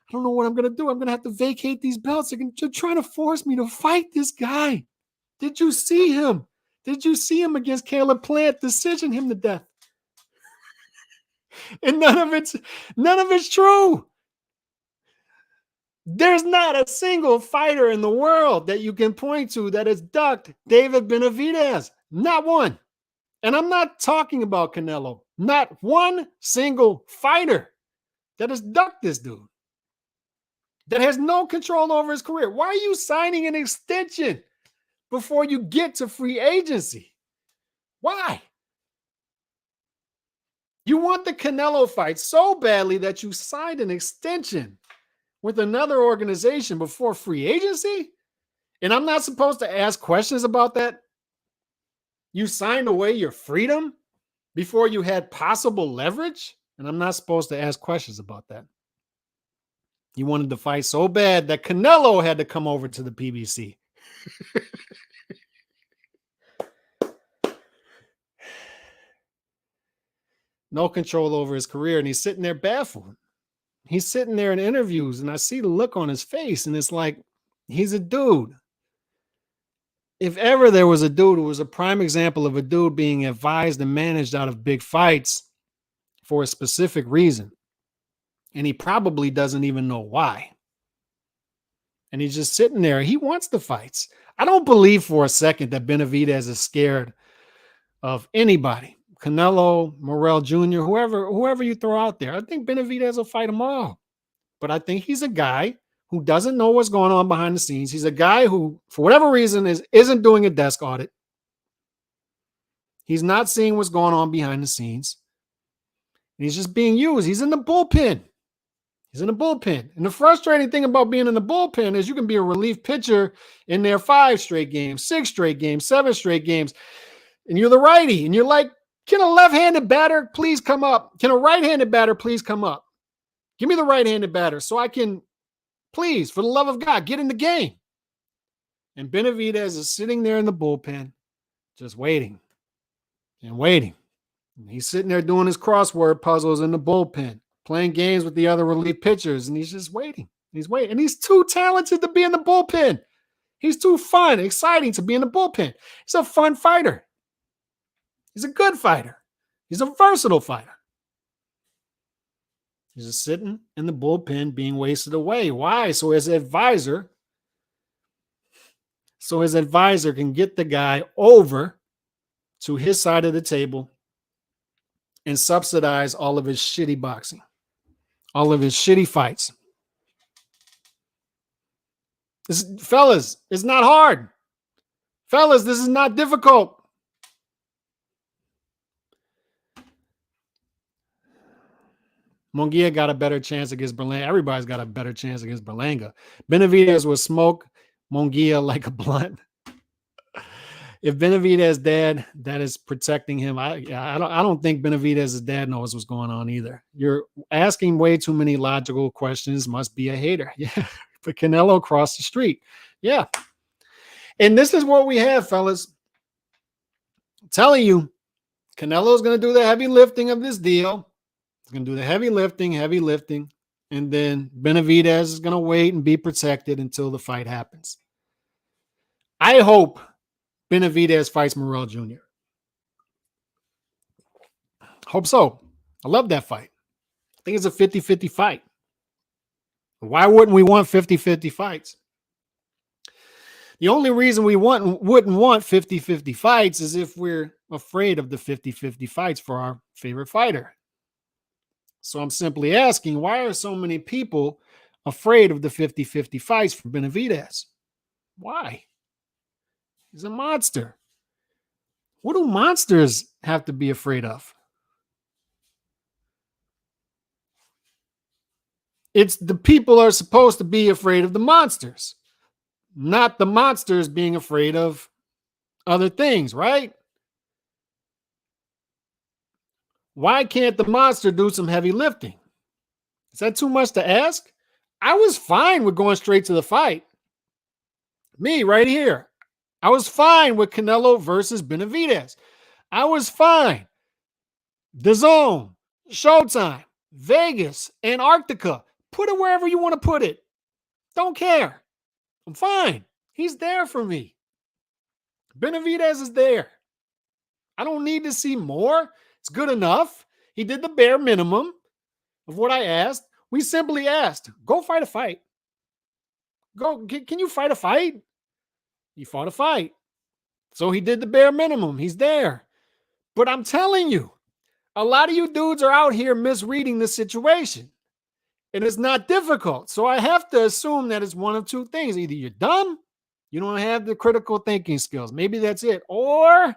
I don't know what I'm going to do. I'm going to have to vacate these belts. They're trying to force me to fight this guy. Did you see him? Did you see him against Caleb Plant? Decision him to death. And none of it's true. There's not a single fighter in the world that you can point to that has ducked David Benavidez. Not one. And I'm not talking about Canelo. Not one single fighter that has ducked this dude. That has no control over his career. Why are you signing an extension before you get to free agency? Why? You want the Canelo fight so badly that you signed an extension with another organization before free agency? And I'm not supposed to ask questions about that? You signed away your freedom before you had possible leverage? And I'm not supposed to ask questions about that. You wanted to fight so bad that Canelo had to come over to the PBC. no control over his career, and he's sitting there baffled. He's sitting there in interviews, and I see the look on his face, and it's like, he's a dude. If ever there was a dude who was a prime example of a dude being advised and managed out of big fights for a specific reason, and he probably doesn't even know why. And he's just sitting there. He wants the fights. I don't believe for a second that Benavidez is scared of anybody. Canelo, Morrell Jr., whoever you throw out there. I think Benavidez will fight them all. But I think he's a guy who doesn't know what's going on behind the scenes. He's a guy who, for whatever reason, isn't doing a desk audit. He's not seeing what's going on behind the scenes. And he's just being used. He's in the bullpen. He's in the bullpen. And the frustrating thing about being in the bullpen is you can be a relief pitcher in there 5 straight games, 6 straight games, 7 straight games. And you're the righty. And you're like, can a left-handed batter please come up? Can a right-handed batter please come up? Give me the right-handed batter so I can, please, for the love of God, get in the game. And Benavidez is sitting there in the bullpen, just waiting and waiting. And he's sitting there doing his crossword puzzles in the bullpen, playing games with the other relief pitchers, and he's just waiting. He's waiting. And he's too talented to be in the bullpen. He's too fun, exciting to be in the bullpen. He's a fun fighter. He's a good fighter. He's a versatile fighter. He's just sitting in the bullpen being wasted away. Why? So his advisor can get the guy over to his side of the table and subsidize all of his shitty boxing, all of his shitty fights. Fellas, it's not hard. Fellas, this is not difficult. Munguia got a better chance against Berlanga. Everybody's got a better chance against Berlanga. Benavidez will smoke Munguia like a blunt. If Benavidez dad, that is protecting him. I don't think Benavidez's dad knows what's going on either. You're asking way too many logical questions. Must be a hater. Yeah, but Canelo across the street. Yeah, and this is what we have, fellas. I'm telling you, Canelo's going to do the heavy lifting of this deal. He's going to do the heavy lifting, and then Benavidez is going to wait and be protected until the fight happens. I hope Benavidez fights Morrell Jr. Hope so. I love that fight. I think it's a 50-50 fight. Why wouldn't we want 50-50 fights? The only reason we wouldn't want 50-50 fights is if we're afraid of the 50-50 fights for our favorite fighter. So I'm simply asking, why are so many people afraid of the 50-50 fights for Benavidez? Why? He's a monster. What do monsters have to be afraid of? It's the people are supposed to be afraid of the monsters, not the monsters being afraid of other things, right? Why can't the monster do some heavy lifting? Is that too much to ask? I was fine with going straight to the fight. Me right here. I was fine with Canelo versus Benavidez. I was fine. DAZN, Showtime, Vegas, Antarctica. Put it wherever you want to put it. Don't care. I'm fine. He's there for me. Benavidez is there. I don't need to see more. It's good enough. He did the bare minimum of what I asked. We simply asked, go fight a fight. Go. Can you fight a fight? He fought a fight. So he did the bare minimum. He's there. But I'm telling you, a lot of you dudes are out here misreading the situation. And it's not difficult. So I have to assume that it's one of two things. Either you're dumb, you don't have the critical thinking skills. Maybe that's it. Or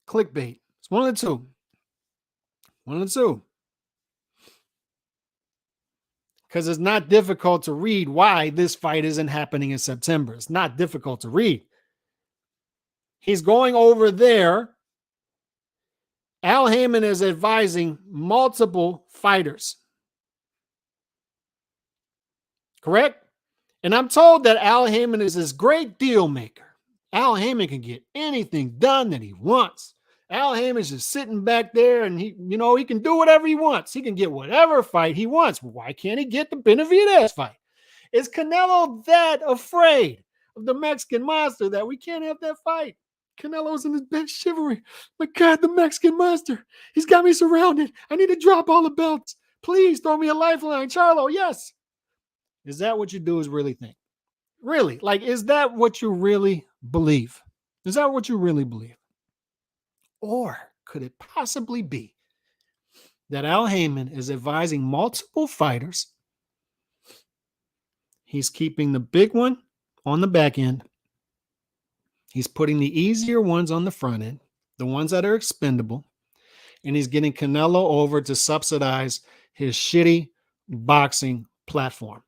clickbait. It's one of the two. One of the two. Because it's not difficult to read why this fight isn't happening in September. It's not difficult to read. He's going over there. Al Heyman is advising multiple fighters. Correct? And I'm told that Al Heyman is this great deal maker. Al Heyman can get anything done that he wants. Al Heyman's just sitting back there and he can do whatever he wants. He can get whatever fight he wants. Why can't he get the Benavidez fight? Is Canelo that afraid of the Mexican monster that we can't have that fight? Canelo's in his bed shivering. My God, the Mexican monster. He's got me surrounded. I need to drop all the belts. Please throw me a lifeline. Charlo, yes. Is that what you dudes really think? Really? Like, is that what you really believe? Is that what you really believe? Or could it possibly be that Al Heyman is advising multiple fighters? He's keeping the big one on the back end. He's putting the easier ones on the front end, the ones that are expendable. And he's getting Canelo over to subsidize his shitty boxing platform.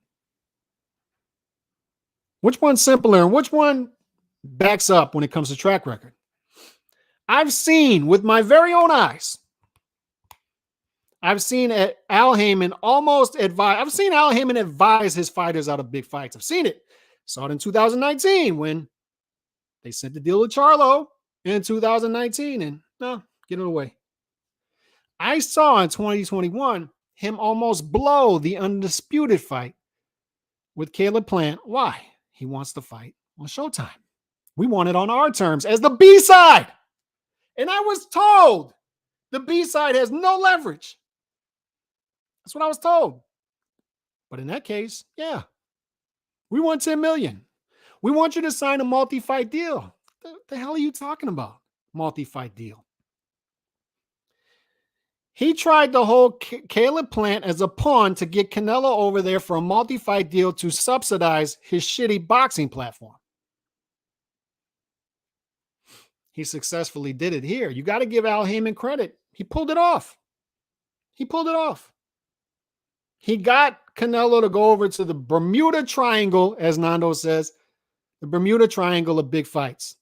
Which one's simpler and which one backs up when it comes to track record? I've seen with my very own eyes. I've seen Al Heyman advise his fighters out of big fights. I've seen it. Saw it in 2019 when they sent the deal with Charlo in 2019 and no, get it away. I saw in 2021 him almost blow the undisputed fight with Caleb Plant. Why? He wants to fight on Showtime. We want it on our terms as the B-side. And I was told the B-side has no leverage. That's what I was told. But in that case, yeah, we want $10 million. We want you to sign a multi-fight deal. The hell are you talking about? Multi-fight deal. He tried to hold Caleb Plant as a pawn to get Canelo over there for a multi-fight deal to subsidize his shitty boxing platform. He successfully did it here. You got to give Al Heyman credit. He pulled it off. He got Canelo to go over to the Bermuda Triangle, as Nando says, the Bermuda Triangle of big fights.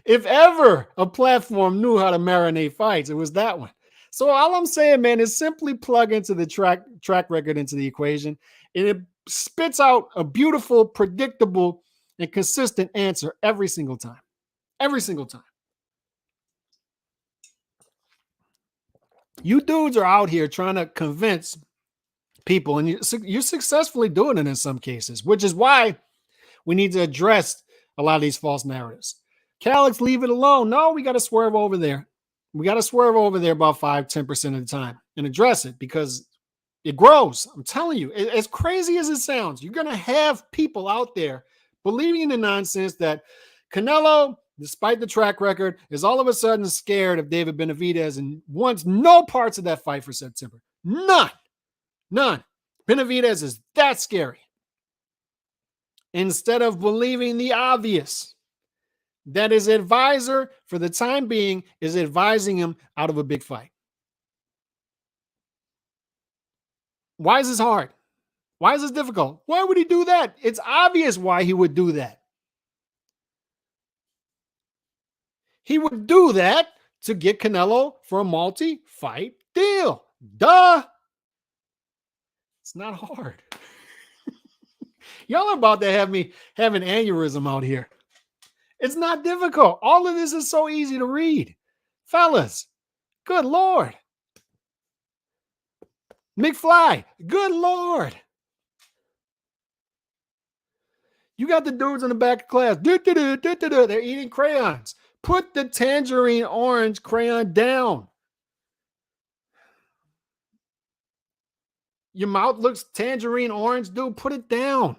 If ever a platform knew how to marinate fights, it was that one. So all I'm saying, man, is simply plug into the track record into the equation, and it spits out a beautiful, predictable, and consistent answer every single time. Every single time. You dudes are out here trying to convince people, and you're successfully doing it in some cases, which is why we need to address a lot of these false narratives. Calix, leave it alone. No, we got to swerve over there. We got to swerve over there about 5-10% of the time and address it because it grows. I'm telling you, as crazy as it sounds, you're going to have people out there believing in the nonsense that Canelo, despite the track record, is all of a sudden scared of David Benavidez and wants no parts of that fight for September. None. Benavidez is that scary. Instead of believing the obvious, that his advisor for the time being is advising him out of a big fight. Why is this hard? Why is this difficult? Why would he do that? It's obvious why he would do that. He would do that to get Canelo for a multi-fight deal. Duh. It's not hard. Y'all are about to have me have an aneurysm out here. It's not difficult. All of this is so easy to read. Fellas, good Lord. McFly, good Lord. You got the dudes in the back of class. They're eating crayons. Put the tangerine orange crayon down. Your mouth looks tangerine orange, dude. Put it down.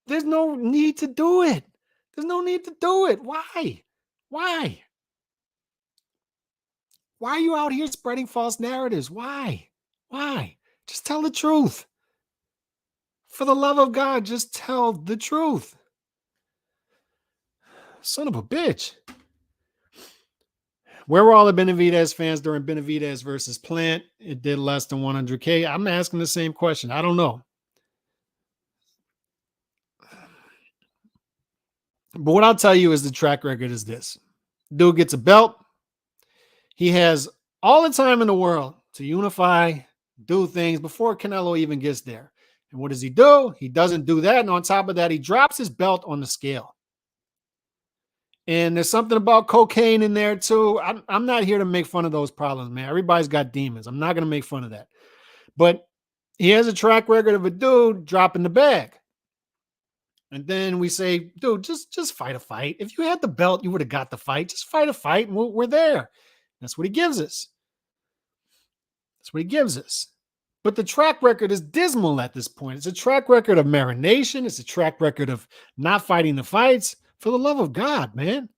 There's no need to do it. There's no need to do it. Why? Why are you out here spreading false narratives? Why? Just tell the truth. For the love of God, just tell the truth. Son of a bitch. Where were all the Benavidez fans during Benavidez versus Plant? It did less than 100K. I'm asking the same question. I don't know. But what I'll tell you is the track record is this. Dude gets a belt. He has all the time in the world to unify, do things before Canelo even gets there. And what does he do? He doesn't do that. And on top of that, he drops his belt on the scale. And there's something about cocaine in there too. I'm not here to make fun of those problems, man. Everybody's got demons. I'm not going to make fun of that. But he has a track record of a dude dropping the bag. And then we say, dude, just fight a fight. If you had the belt, you would have got the fight. Just fight a fight, and we're there. That's what he gives us. That's what he gives us. But the track record is dismal at this point. It's a track record of marination. It's a track record of not fighting the fights. For the love of God, man.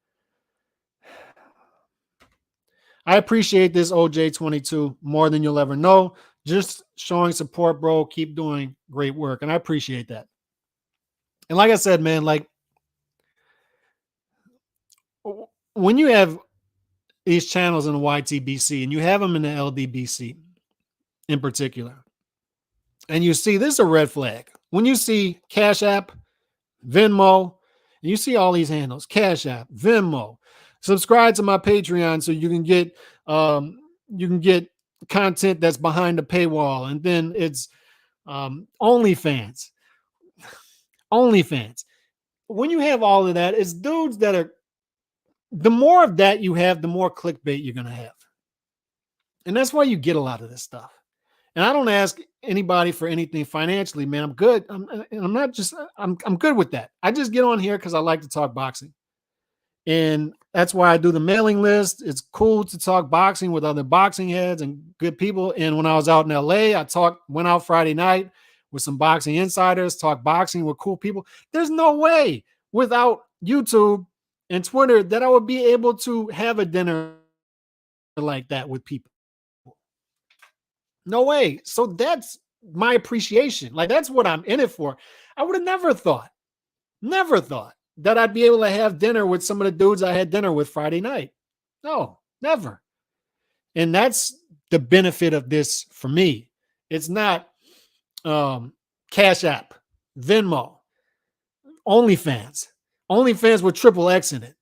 I appreciate this, OJ22, more than you'll ever know. Just showing support, bro. Keep doing great work. And I appreciate that. And like I said, man, like when you have these channels in the YTBC and you have them in the LDBC in particular, and you see this is a red flag. When you see Cash App, Venmo, and you see all these handles, Cash App, Venmo, subscribe to my Patreon so you can get content that's behind the paywall. And then it's OnlyFans. OnlyFans. When you have all of that, it's dudes that are, the more of that you have, the more clickbait you're going to have. And that's why you get a lot of this stuff. And I don't ask anybody for anything financially, man. I'm good. I'm good with that. I just get on here because I like to talk boxing. And that's why I do the mailing list. It's cool to talk boxing with other boxing heads and good people. And when I was out in LA, went out Friday night with some boxing insiders, talk boxing with cool people. There's no way without YouTube and Twitter that I would be able to have a dinner like that with people. No way. So that's my appreciation. Like, that's what I'm in it for. I would have never thought that I'd be able to have dinner with some of the dudes I had dinner with Friday night. No, never. And that's the benefit of this for me. It's not Cash App, Venmo, OnlyFans with triple X in it.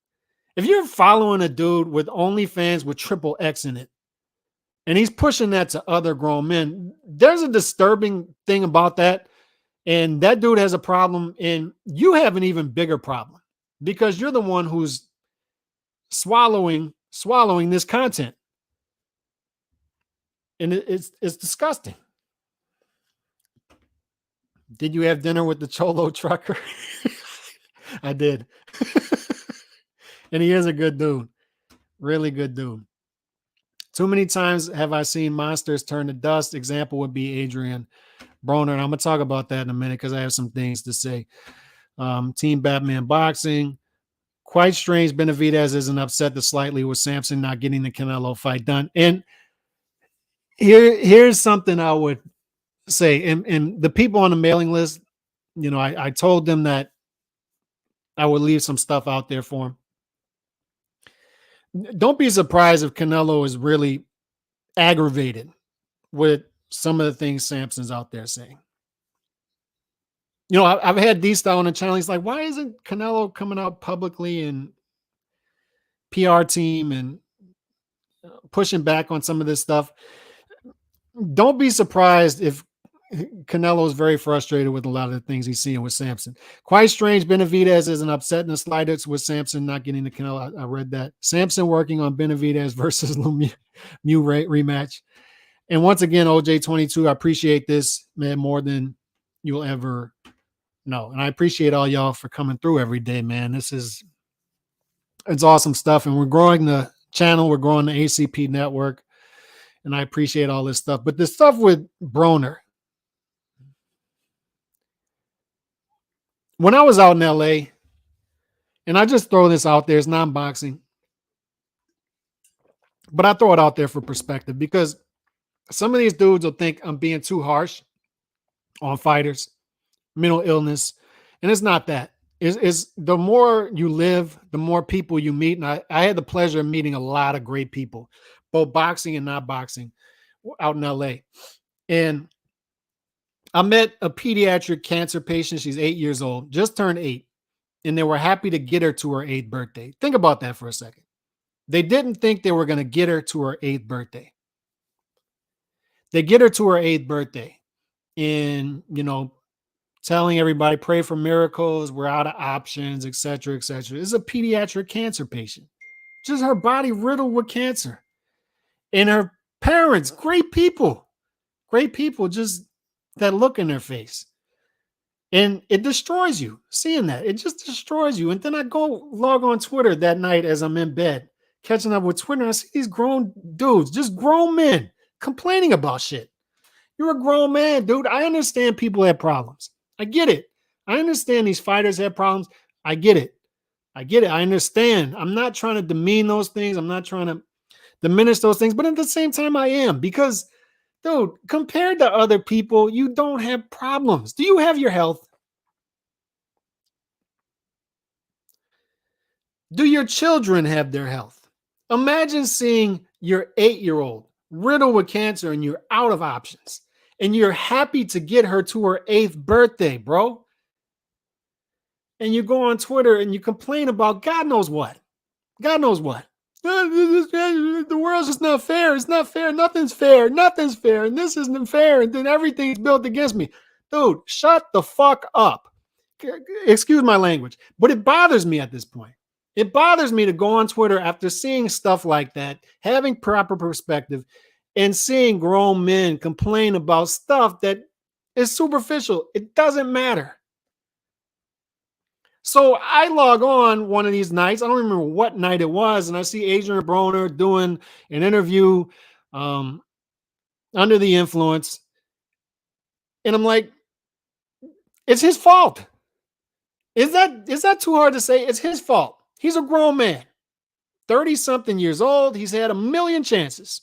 If you're following a dude with OnlyFans with triple X in it, and he's pushing that to other grown men, there's a disturbing thing about that. And that dude has a problem, and you have an even bigger problem because you're the one who's swallowing this content. And it's disgusting. Did you have dinner with the Cholo trucker? I did. And he is a good dude. Really good dude. Too many times have I seen monsters turn to dust. Example would be Adrian Broner. And I'm going to talk about that in a minute because I have some things to say. Team Batman Boxing. Quite strange. Benavidez isn't upset slightly with Sampson not getting the Canelo fight done. And here's something I would say. And the people on the mailing list, you know, I told them that I would leave some stuff out there for them. Don't be surprised if Canelo is really aggravated with some of the things Sampson's out there saying. You know, I've had D-Style on the channel. He's like, why isn't Canelo coming out publicly and PR team and pushing back on some of this stuff? Don't be surprised if Canelo is very frustrated with a lot of the things he's seeing with Sampson. Quite strange. Benavidez isn't upset in the slightest with Sampson not getting the Canelo. I read that. Sampson working on Benavidez versus Lemieux rematch. And once again, OJ22, I appreciate this, man, more than you'll ever know. And I appreciate all y'all for coming through every day, man. It's awesome stuff. And we're growing the channel. We're growing the ACP network. And I appreciate all this stuff. But the stuff with Broner, when I was out in LA, and I just throw this out there, it's non-boxing, but I throw it out there for perspective because some of these dudes will think I'm being too harsh on fighters, mental illness, and it's not that. It's the more you live, the more people you meet, and I had the pleasure of meeting a lot of great people, both boxing and not boxing, out in LA. And I met a pediatric cancer patient. She's 8 years old, just turned 8. And they were happy to get her to her 8th birthday. Think about that for a second. They didn't think they were going to get her to her 8th birthday. They get her to her 8th birthday in, telling everybody pray for miracles, we're out of options, etc., etc. This is a pediatric cancer patient. Just her body riddled with cancer. And her parents, great people, just that look in their face. And it destroys you. Seeing that, it just destroys you. And then I go log on Twitter that night as I'm in bed, catching up with Twitter. And I see these grown dudes, just grown men, complaining about shit. You're a grown man, dude. I understand people have problems. I get it. I understand these fighters have problems. I get it. I get it. I understand. I'm not trying to demean those things. I'm not trying to diminish those things. But at the same time, I am. Because, dude, compared to other people, you don't have problems. Do you have your health? Do your children have their health? Imagine seeing your 8-year-old riddled with cancer and you're out of options. And you're happy to get her to her 8th birthday, bro. And you go on Twitter and you complain about God knows what. God knows what. The world's just not fair. It's not fair. Nothing's fair. Nothing's fair. And this isn't fair. And then everything's built against me. Dude, shut the fuck up. Excuse my language. But it bothers me at this point. It bothers me to go on Twitter after seeing stuff like that, having proper perspective, and seeing grown men complain about stuff that is superficial. It doesn't matter. So I log on one of these nights. I don't remember what night it was. And I see Adrian Broner doing an interview under the influence. And I'm like, it's his fault. Is that too hard to say? It's his fault. He's a grown man, 30-something years old. He's had a million chances.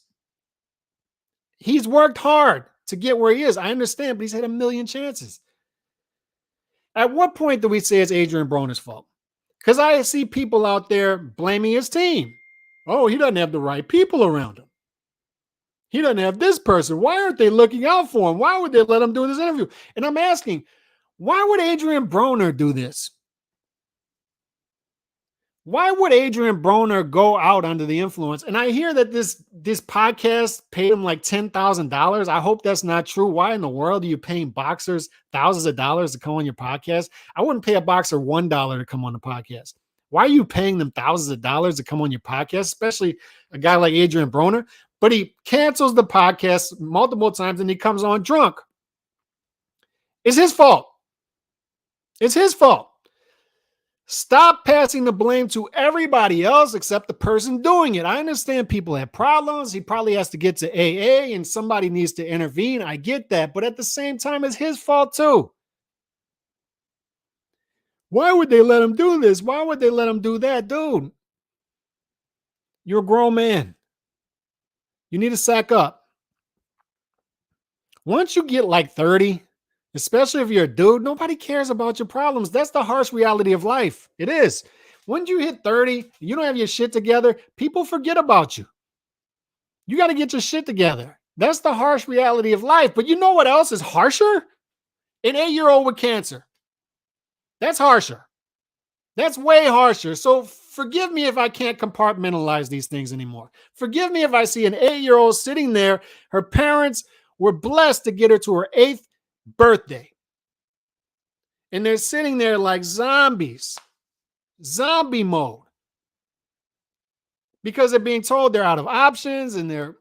He's worked hard to get where he is. I understand, but he's had a million chances. At what point do we say it's Adrian Broner's fault? Because I see people out there blaming his team. Oh, he doesn't have the right people around him. He doesn't have this person. Why aren't they looking out for him? Why would they let him do this interview? And I'm asking, why would Adrian Broner do this? Why would Adrian Broner go out under the influence? And I hear that this podcast paid him like $10,000. I hope that's not true. Why in the world are you paying boxers thousands of dollars to come on your podcast? I wouldn't pay a boxer $1 to come on the podcast. Why are you paying them thousands of dollars to come on your podcast, especially a guy like Adrian Broner? But he cancels the podcast multiple times and he comes on drunk. It's his fault. It's his fault. Stop passing the blame to everybody else except the person doing it. I understand people have problems. He probably has to get to AA and somebody needs to intervene. I get that. But at the same time, it's his fault too. Why would they let him do this? Why would they let him do that? Dude, you're a grown man. You need to sack up. Once you get like 30, especially if you're a dude, nobody cares about your problems. That's the harsh reality of life. It is. When you hit 30, you don't have your shit together, people forget about you. You got to get your shit together. That's the harsh reality of life. But you know what else is harsher? An 8-year-old with cancer. That's harsher. That's way harsher. So forgive me if I can't compartmentalize these things anymore. Forgive me if I see an 8-year-old sitting there. Her parents were blessed to get her to her 8th birthday. And they're sitting there like zombies. Zombie mode. Because they're being told they're out of options and they're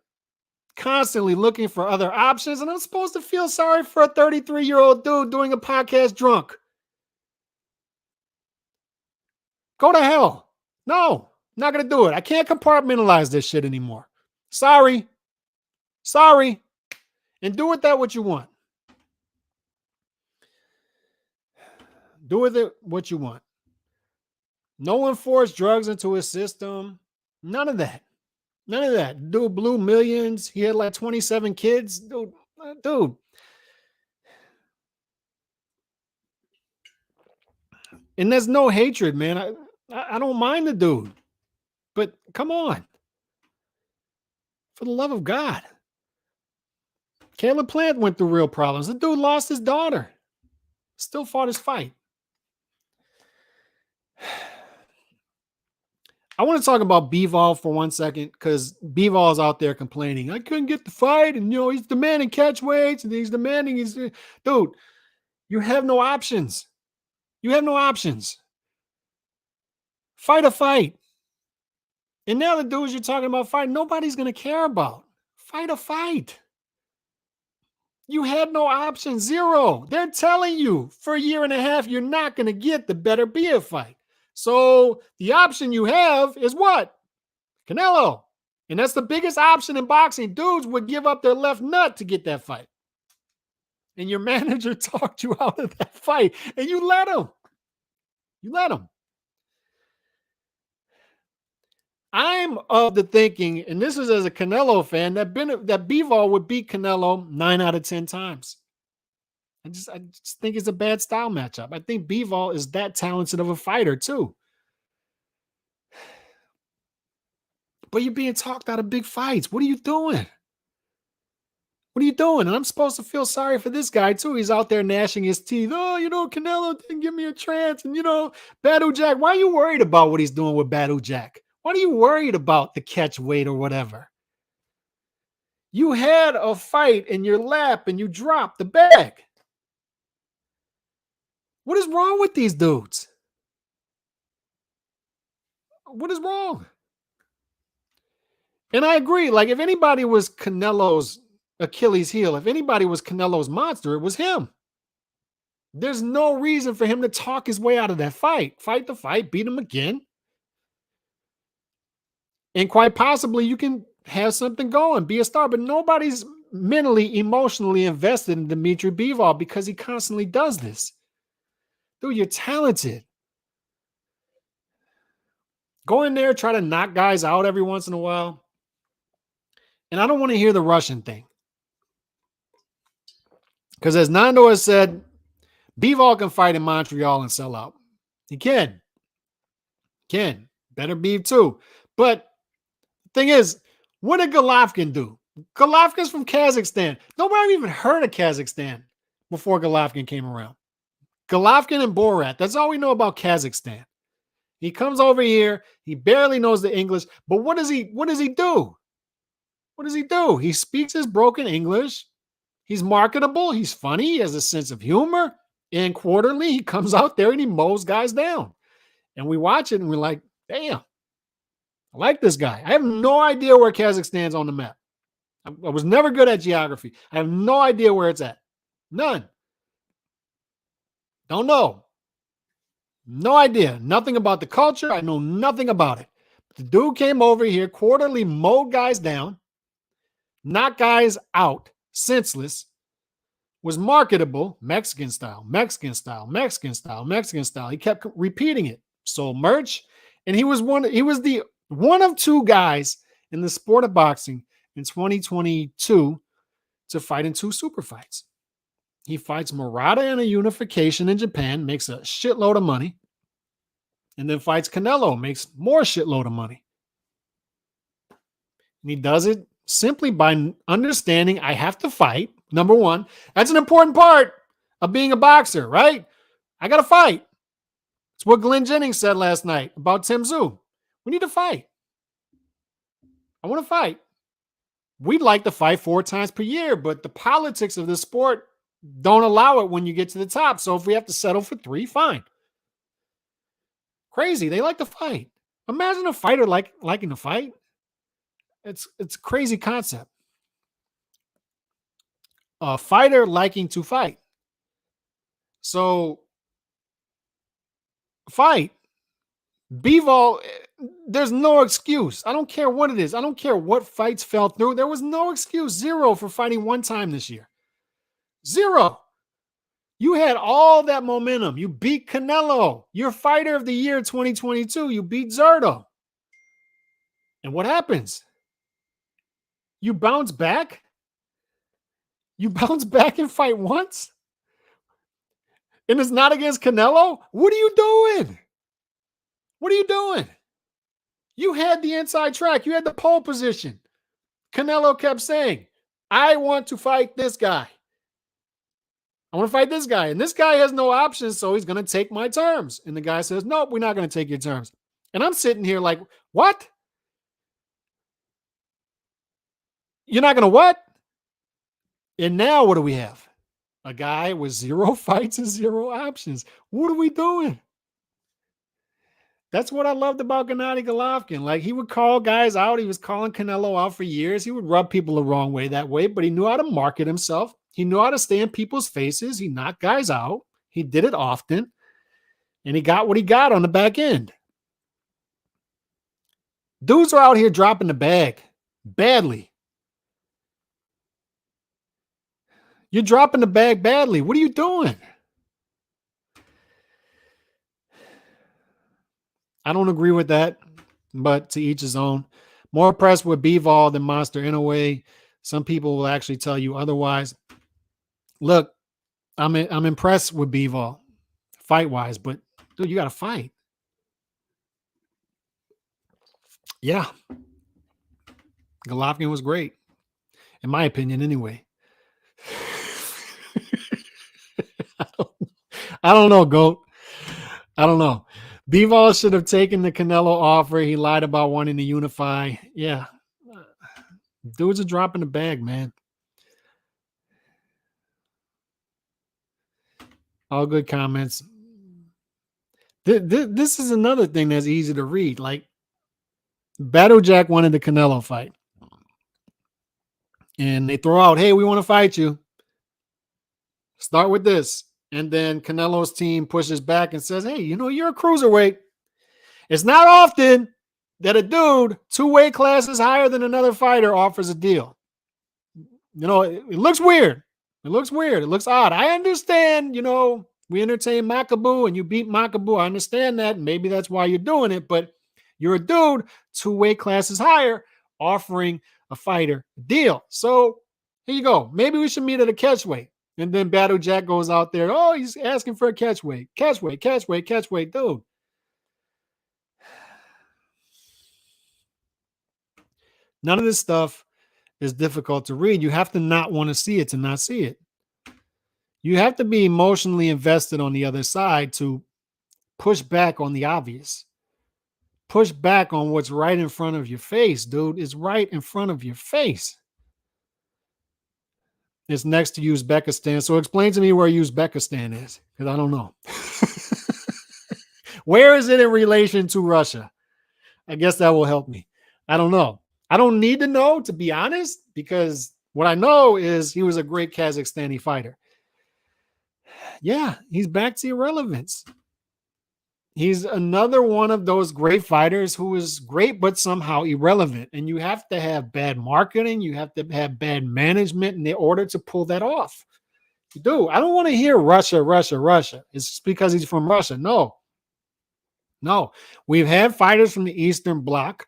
constantly looking for other options. And I'm supposed to feel sorry for a 33-year-old dude doing a podcast drunk. Go to hell. No, not going to do it. I can't compartmentalize this shit anymore. Sorry. Sorry. And do with that what you want. Do with it what you want. No one forced drugs into his system. None of that. None of that. Dude blew millions. He had like 27 kids. Dude. And there's no hatred, man. I don't mind the dude. But come on. For the love of God. Caleb Plant went through real problems. The dude lost his daughter. Still fought his fight. I want to talk about Bivol for 1 second because Bivol is out there complaining. I couldn't get the fight, and he's demanding catch weights, and he's demanding his dude. You have no options. You have no options. Fight a fight. And now the dudes you're talking about fight, nobody's going to care about. Fight a fight. You had no option. Zero. They're telling you for a year and a half, you're not going to get the better be a fight. So the option you have is what? Canelo. And that's the biggest option in boxing. Dudes would give up their left nut to get that fight. And your manager talked you out of that fight. And you let him. You let him. I'm of the thinking, and this is as a Canelo fan, that Bivol would beat Canelo 9 out of 10 times. I just think it's a bad style matchup. I think Bivol is that talented of a fighter too. But you're being talked out of big fights. What are you doing? What are you doing? And I'm supposed to feel sorry for this guy too. He's out there gnashing his teeth. Oh, Canelo didn't give me a chance. And Badu Jack, why are you worried about what he's doing with Badu Jack? Why are you worried about the catch weight or whatever? You had a fight in your lap and you dropped the bag. What is wrong with these dudes? What is wrong? And I agree. Like, if anybody was Canelo's Achilles heel, if anybody was Canelo's monster, it was him. There's no reason for him to talk his way out of that fight. Fight the fight, beat him again. And quite possibly you can have something going, be a star. But nobody's mentally, emotionally invested in Dimitri Bivol because he constantly does this. Dude, you're talented. Go in there, try to knock guys out every once in a while. And I don't want to hear the Russian thing. Because as Nando has said, Bivol can fight in Montreal and sell out. He can. Better Beav too. But the thing is, what did Golovkin do? Golovkin's from Kazakhstan. Nobody even heard of Kazakhstan before Golovkin came around. Golovkin and Borat. That's all we know about Kazakhstan. He comes over here. He barely knows the English. But what does he do? What does he do? He speaks his broken English. He's marketable. He's funny. He has a sense of humor. And quarterly, he comes out there and he mows guys down. And we watch it and we're like, damn, I like this guy. I have no idea where Kazakhstan's on the map. I was never good at geography. I have no idea where it's at. None. Don't know. No idea. Nothing about the culture. I know nothing about it. The dude came over here, quarterly mowed guys down, knocked guys out, senseless, was marketable, Mexican style, Mexican style, Mexican style, Mexican style. He kept repeating it. Sold merch. And he was the one of two guys in the sport of boxing in 2022 to fight in 2 super fights. He fights Murata in a unification in Japan, makes a shitload of money, and then fights Canelo, makes more shitload of money. And he does it simply by understanding I have to fight. Number one, that's an important part of being a boxer, right? I got to fight. It's what Glenn Jennings said last night about Tim Tszyu. We need to fight. I want to fight. We'd like to fight 4 times per year, but the politics of the sport don't allow it when you get to the top. So if we have to settle for 3, fine. Crazy. They like to fight. Imagine a fighter liking to fight. It's a crazy concept. A fighter liking to fight. So fight. Bivol, there's no excuse. I don't care what it is. I don't care what fights fell through. There was no excuse. 0 for fighting 1 time this year. 0. You had all that momentum. You beat Canelo. You're fighter of the year 2022. You beat Zerto. And what happens? You bounce back? You bounce back and fight once? And it's not against Canelo? What are you doing? What are you doing? You had the inside track. You had the pole position. Canelo kept saying, I want to fight this guy. I want to fight this guy. And this guy has no options, so he's going to take my terms. And the guy says, nope, we're not going to take your terms. And I'm sitting here like, what? You're not going to what? And now what do we have? A guy with 0 fights and 0 options. What are we doing? That's what I loved about Gennady Golovkin. Like, he would call guys out. He was calling Canelo out for years. He would rub people the wrong way that way, but he knew how to market himself. He knew how to stay in people's faces. He knocked guys out. He did it often, and he got what he got on the back end. Dudes are out here dropping the bag badly. You're dropping the bag badly. What are you doing? I don't agree with that, but to each his own. More impressed with Bivol than Monster Inoue. Some people will actually tell you otherwise. Look, I'm impressed with Bivol, fight-wise, but dude, you got to fight. Yeah. Golovkin was great, in my opinion, anyway. I don't know, GOAT. I don't know. Bivol should have taken the Canelo offer. He lied about wanting to unify. Yeah. Dudes are dropping the bag, man. All good comments. This is another thing that's easy to read. Like, Battle Jack wanted the Canelo fight. And they throw out, hey, we want to fight you. Start with this. And then Canelo's team pushes back and says, hey, you know, you're a cruiserweight. It's not often that a dude 2 weight classes higher than another fighter offers a deal. You know, it looks weird. It looks weird. It looks odd. I understand, you know, we entertain Makabu and you beat Makabu. I understand that. Maybe that's why you're doing it. But you're a dude 2 weight classes higher offering a fighter a deal. So here you go. Maybe we should meet at a catch weight. And then Battle Jack goes out there. Oh, he's asking for a catch weight. Catch weight, catch weight, catch weight. Dude. None of this stuff is difficult to read. You have to not want to see it to not see it. You have to be emotionally invested on the other side to push back on the obvious. Push back on what's right in front of your face, dude. It's right in front of your face. It's next to Uzbekistan. So explain to me where Uzbekistan is, because I don't know. Where is it in relation to Russia? I guess that will help me. I don't know. I don't need to know, to be honest, because what I know is he was a great Kazakhstani fighter. Yeah, he's back to irrelevance. He's another one of those great fighters who is great, but somehow irrelevant. And you have to have bad marketing. You have to have bad management in order to pull that off. You do. I don't want to hear Russia, Russia, Russia. It's just because he's from Russia. No. No. We've had fighters from the Eastern Bloc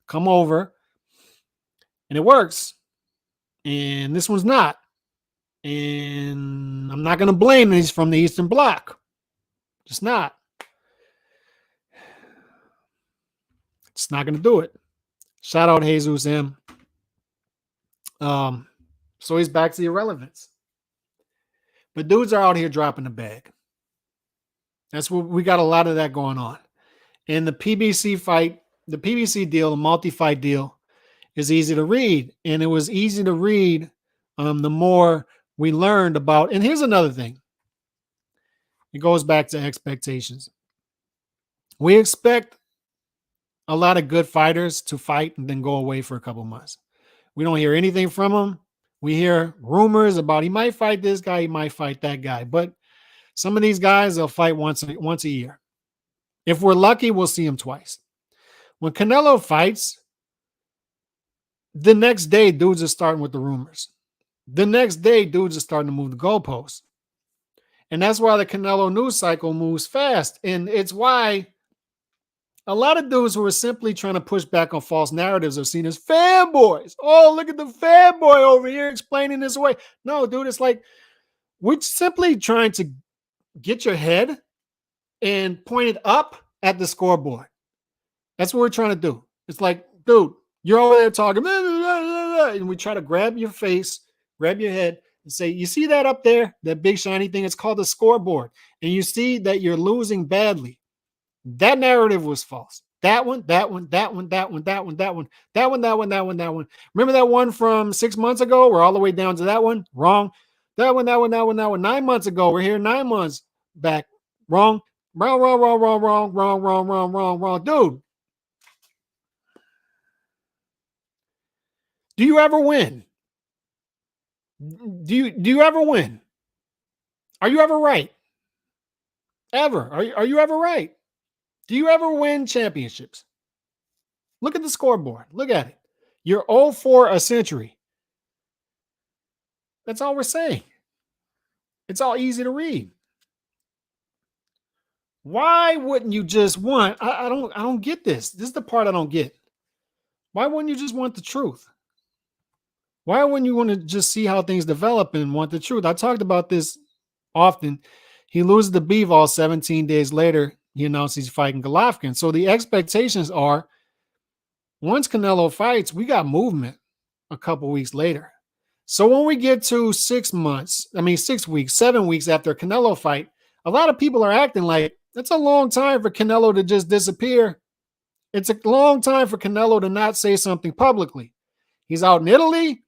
come over, and it works. And this one's not. And I'm not going to blame that he's from the Eastern Bloc. Just not. It's not going to do it. Shout out Jesus M. So he's back to irrelevance. But dudes are out here dropping the bag. That's what we got, a lot of that going on. And the PBC fight, the PBC deal, the multi-fight deal is easy to read. And it was easy to read the more we learned about. And here's another thing. It goes back to expectations. We expect a lot of good fighters to fight and then go away for a couple months. We don't hear anything from them. We hear rumors about he might fight this guy, he might fight that guy. But some of these guys, they'll fight once a year. If we're lucky, we'll see him twice. When Canelo fights, the next day, dudes are starting with the rumors. The next day, dudes are starting to move the goalposts. And that's why the Canelo news cycle moves fast. And it's why a lot of dudes who are simply trying to push back on false narratives are seen as fanboys. Oh, look at the fanboy over here explaining this away. No, dude, it's like we're simply trying to get your head and point it up at the scoreboard. That's what we're trying to do. It's like, dude, you're over there talking, blah, blah, blah, blah, and we try to grab your face, grab your head, and say, you see that up there, that big shiny thing? It's called the scoreboard. And you see that you're losing badly. That narrative was false. That one, that one, that one, that one, that one, that one, that one, that one, that one, that one. Remember that one from 6 months ago? We're all the way down to that one? Wrong. That one. 9 months ago. We're here 9 months back. Wrong. Wrong. Dude, do you ever win? Do you ever win? Are you ever right? Ever? Are you ever right? Do you ever win championships? Look at the scoreboard. Look at it. You're 0 for a century. That's all we're saying. It's all easy to read. Why wouldn't you just want? I don't get this. This is the part I don't get. Why wouldn't you just want the truth? Why wouldn't you want to just see how things develop and want the truth? I talked about this often. He loses the Bivol 17 days later. He announced he's fighting Golovkin. So the expectations are once Canelo fights, we got movement a couple weeks later. So when we get to 6 months, 6 weeks, 7 weeks after Canelo fight, a lot of people are acting like it's a long time for Canelo to just disappear. It's a long time for Canelo to not say something publicly. He's out in Italy.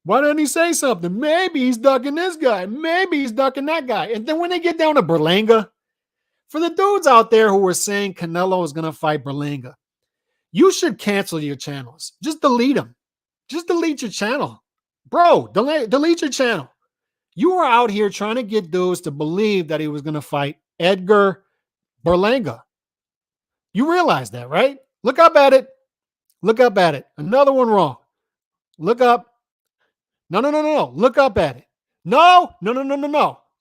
Why didn't he say something? Maybe he's ducking this guy. Maybe he's ducking that guy. And then when they get down to Berlanga, for the dudes out there who are saying Canelo is going to fight Berlanga, you should cancel your channels. Just delete them. Just delete your channel. Bro, delete your channel. You were out here trying to get dudes to believe that he was going to fight Edgar Berlanga. You realize that, right? Look up at it. Look up at it. Another one wrong. Look up. No. Look up at it. No.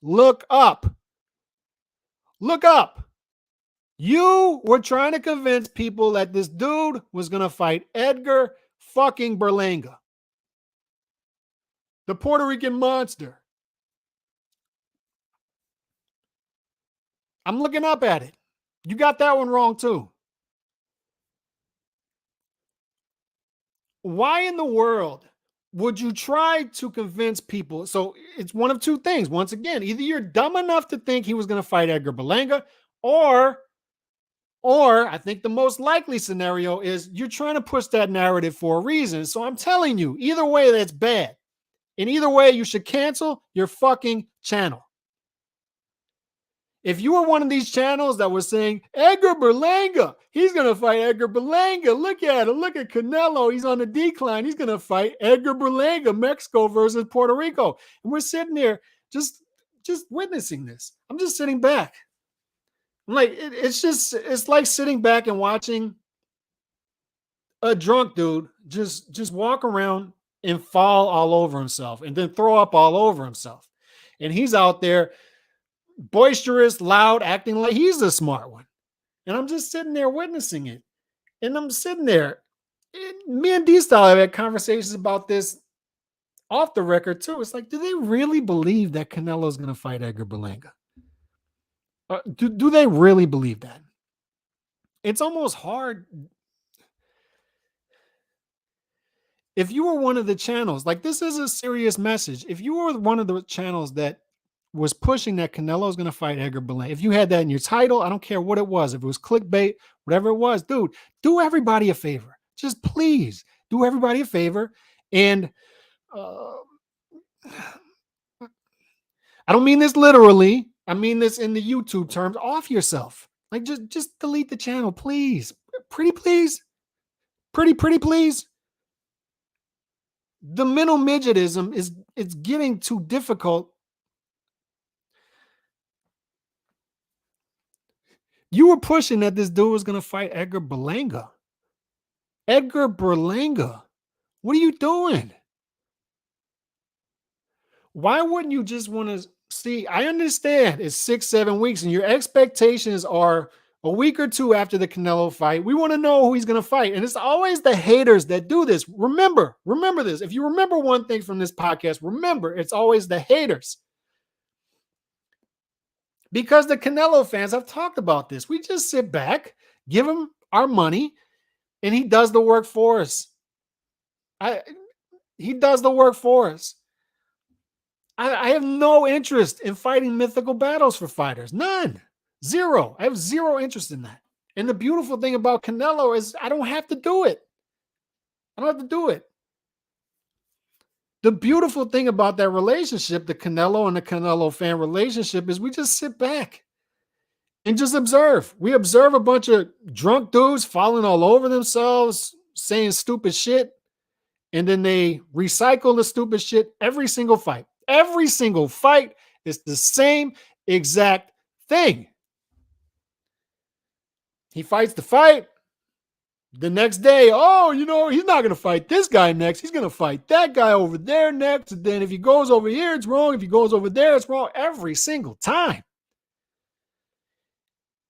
Look up. Look up. You were trying to convince people that this dude was going to fight Edgar fucking Berlanga, the Puerto Rican monster. I'm looking up at it. You got that one wrong too. Why in the world would you try to convince people? So it's one of two things. Once again, either you're dumb enough to think he was going to fight Edgar Berlanga, or I think the most likely scenario is you're trying to push that narrative for a reason. So I'm telling you, either way, that's bad. And either way, you should cancel your fucking channel. If you were one of these channels that was saying, Edgar Berlanga, he's going to fight Edgar Berlanga. Look at him. Look at Canelo. He's on the decline. He's going to fight Edgar Berlanga, Mexico versus Puerto Rico. And we're sitting there just witnessing this. I'm just sitting back. I'm like, it's like sitting back and watching a drunk dude just walk around and fall all over himself and then throw up all over himself. And he's out there boisterous, loud, acting like he's the smart one. And I'm just sitting there witnessing it. And I'm sitting there. And me and D-Style have had conversations about this off the record too. It's like, do they really believe that Canelo is going to fight Edgar Berlanga? Do they really believe that? It's almost hard. If you were one of the channels, like this is a serious message. If you were one of the channels that was pushing that Canelo is going to fight Edgar Berlanga, if you had that in your title, I don't care what it was, if it was clickbait, whatever it was, dude, do everybody a favor. Just please do everybody a favor. And I don't mean this literally. I mean this in the YouTube terms. Off yourself. Like just delete the channel, please. Pretty please. Pretty please. The mental midgetism it's getting too difficult. You were pushing that this dude was going to fight Edgar Berlanga. Edgar Berlanga. What are you doing? Why wouldn't you just want to see? I understand it's 6-7 weeks and your expectations are a week or two after the Canelo fight. We want to know who he's going to fight. And it's always the haters that do this. Remember this. If you remember one thing from this podcast, remember it's always the haters. Because the Canelo fans, I've talked about this. We just sit back, give him our money, and he does the work for us. He does the work for us. I have no interest in fighting mythical battles for fighters. None. Zero. I have zero interest in that. And the beautiful thing about Canelo is I don't have to do it. I don't have to do it. The beautiful thing about that relationship, the Canelo and the Canelo fan relationship, is we just sit back and just observe. We observe a bunch of drunk dudes falling all over themselves, saying stupid shit, and then they recycle the stupid shit every single fight. Every single fight is the same exact thing. He fights the fight. The next day, oh, he's not going to fight this guy next. He's going to fight that guy over there next. And then if he goes over here, it's wrong. If he goes over there, it's wrong every single time.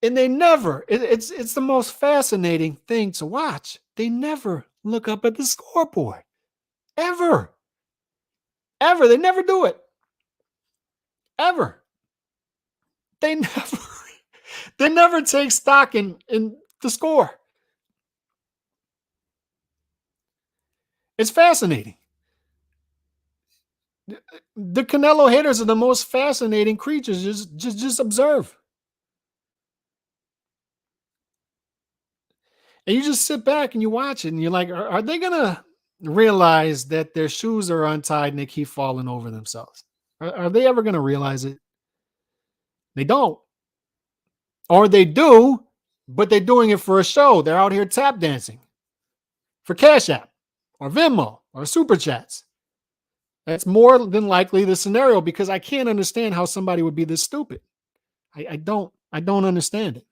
And they never, it's the most fascinating thing to watch. They never look up at the scoreboard. Ever. Ever. They never do it. Ever. They never take stock in the score. It's fascinating. The Canelo haters are the most fascinating creatures. Just observe. And you just sit back and you watch it and you're like, are they going to realize that their shoes are untied and they keep falling over themselves? Are they ever going to realize it? They don't. Or they do, but they're doing it for a show. They're out here tap dancing for Cash App or Venmo or Super Chats. That's more than likely the scenario, because I can't understand how somebody would be this stupid. I don't understand it.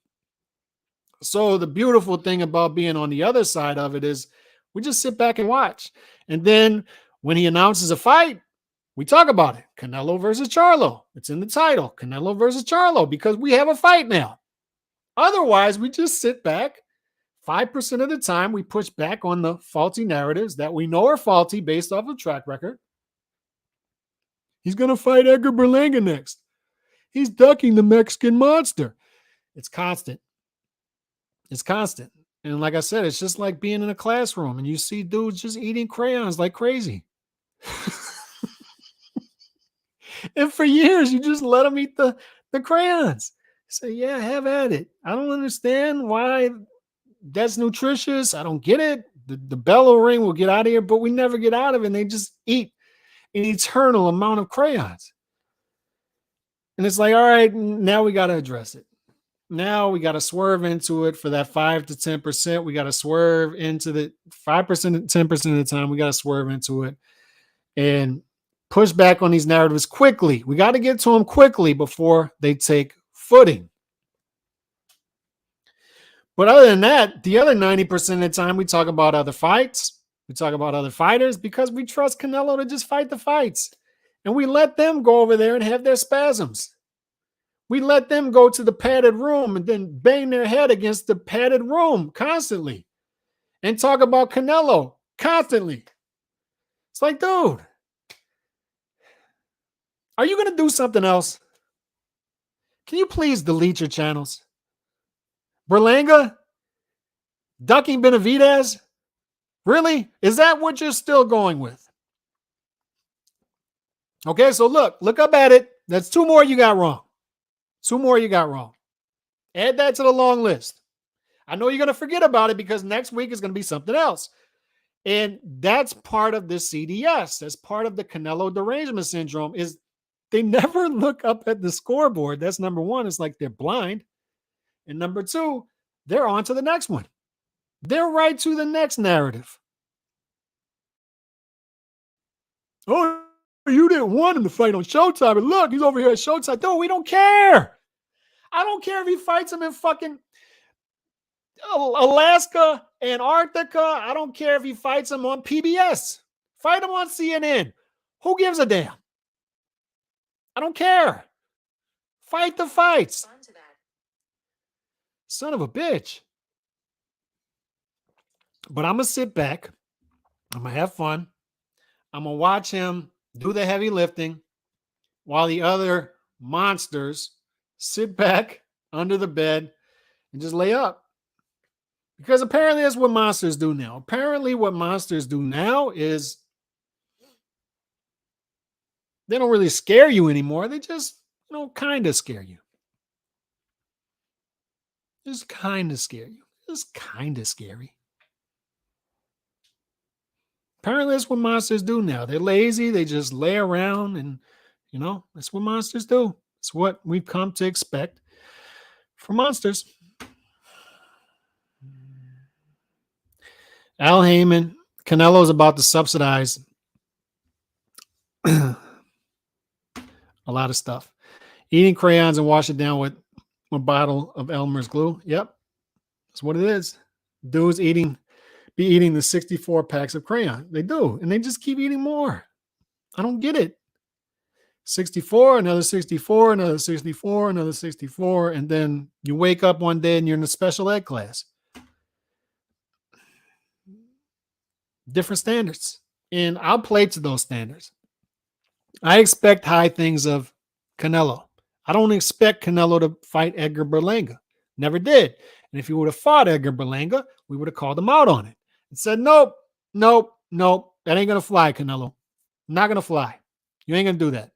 So the beautiful thing about being on the other side of it is we just sit back and watch. And then when he announces a fight, we talk about it. Canelo versus Charlo. It's in the title. Canelo versus Charlo, because we have a fight now. Otherwise, we just sit back. 5% of the time, we push back on the faulty narratives that we know are faulty based off of track record. He's going to fight Edgar Berlanga next. He's ducking the Mexican monster. It's constant. It's constant. And like I said, it's just like being in a classroom and you see dudes just eating crayons like crazy. And for years, you just let them eat the crayons. Say, yeah, have at it. I don't understand why that's nutritious. I don't get it. The bell will ring, we'll get out of here, but we never get out of it. And they just eat an eternal amount of crayons. And it's like, all right, now we got to address it. Now we got to swerve into it for that 5 to 10%. We got to swerve into the 5% to 10% of the time. We got to swerve into it and push back on these narratives quickly. We got to get to them quickly before they take footing. But other than that, the other 90% of the time, we talk about other fights. We talk about other fighters because we trust Canelo to just fight the fights. And we let them go over there and have their spasms. We let them go to the padded room and then bang their head against the padded room constantly and talk about Canelo constantly. It's like, dude, are you going to do something else? Can you please delete your channels? Berlanga? Ducking Benavidez? Really? Is that what you're still going with? Okay, so look up at it. That's 2 more you got wrong. 2 more you got wrong. Add that to the long list. I know you're going to forget about it because next week is going to be something else. And that's part of the CDS. That's part of the Canelo derangement syndrome, is they never look up at the scoreboard. That's number one. It's like they're blind. And number 2, they're on to the next one. They're right to the next narrative. Oh, you didn't want him to fight on Showtime. But look, he's over here at Showtime. No, we don't care. I don't care if he fights him in fucking Alaska, Antarctica. I don't care if he fights him on PBS. Fight him on CNN. Who gives a damn? I don't care. Fight the fights. Son of a bitch. But I'm going to sit back. I'm going to have fun. I'm going to watch him do the heavy lifting while the other monsters sit back under the bed and just lay up. Because apparently that's what monsters do now. Apparently what monsters do now is they don't really scare you anymore. They just, kind of scare you. Just kind of scare you. Just kind of scary. Apparently, that's what monsters do now. They're lazy. They just lay around, and that's what monsters do. It's what we've come to expect from monsters. Al Heyman, Canelo's about to subsidize a lot of stuff. Eating crayons and wash it down with a bottle of Elmer's glue. Yep, that's what it is. Dudes be eating the 64 packs of crayon. They do, and they just keep eating more. I don't get it. 64, another 64, another 64, another 64, and then you wake up one day and you're in a special ed class. Different standards, and I'll play to those standards. I expect high things of Canelo. I don't expect Canelo to fight Edgar Berlanga. Never did. And if he would have fought Edgar Berlanga, we would have called him out on it and said, nope, nope, nope, that ain't going to fly, Canelo. Not going to fly. You ain't going to do that.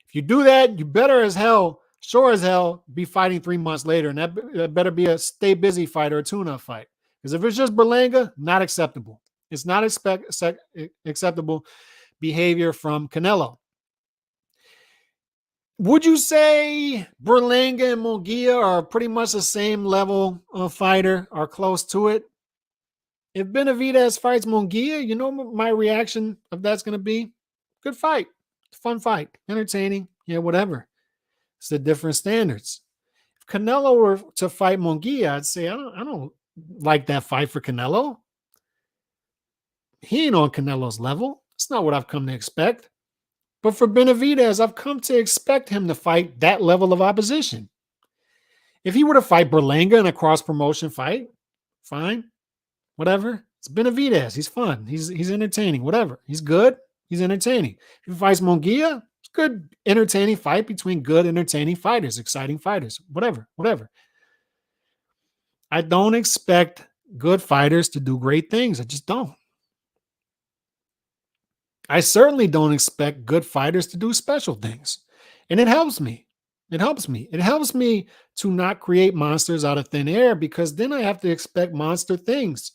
If you do that, you better as hell, sure as hell, be fighting 3 months later. And that better be a stay busy fight or a tune-up fight. Because if it's just Berlanga, not acceptable. It's not acceptable behavior from Canelo. Would you say Berlanga and Munguia are pretty much the same level of fighter or close to it? If Benavidez fights Munguia, you know my reaction of that's going to be? Good fight. Fun fight. Entertaining. Yeah, whatever. It's the different standards. If Canelo were to fight Munguia, I'd say I don't like that fight for Canelo. He ain't on Canelo's level. It's not what I've come to expect. But for Benavidez, I've come to expect him to fight that level of opposition. If he were to fight Berlanga in a cross-promotion fight, fine, whatever. It's Benavidez. He's fun. He's entertaining, whatever. He's good. He's entertaining. If he fights Munguia, it's a good, entertaining fight between good, entertaining fighters, exciting fighters, whatever. I don't expect good fighters to do great things. I just don't. I certainly don't expect good fighters to do special things. And it helps me. It helps me. It helps me to not create monsters out of thin air, because then I have to expect monster things.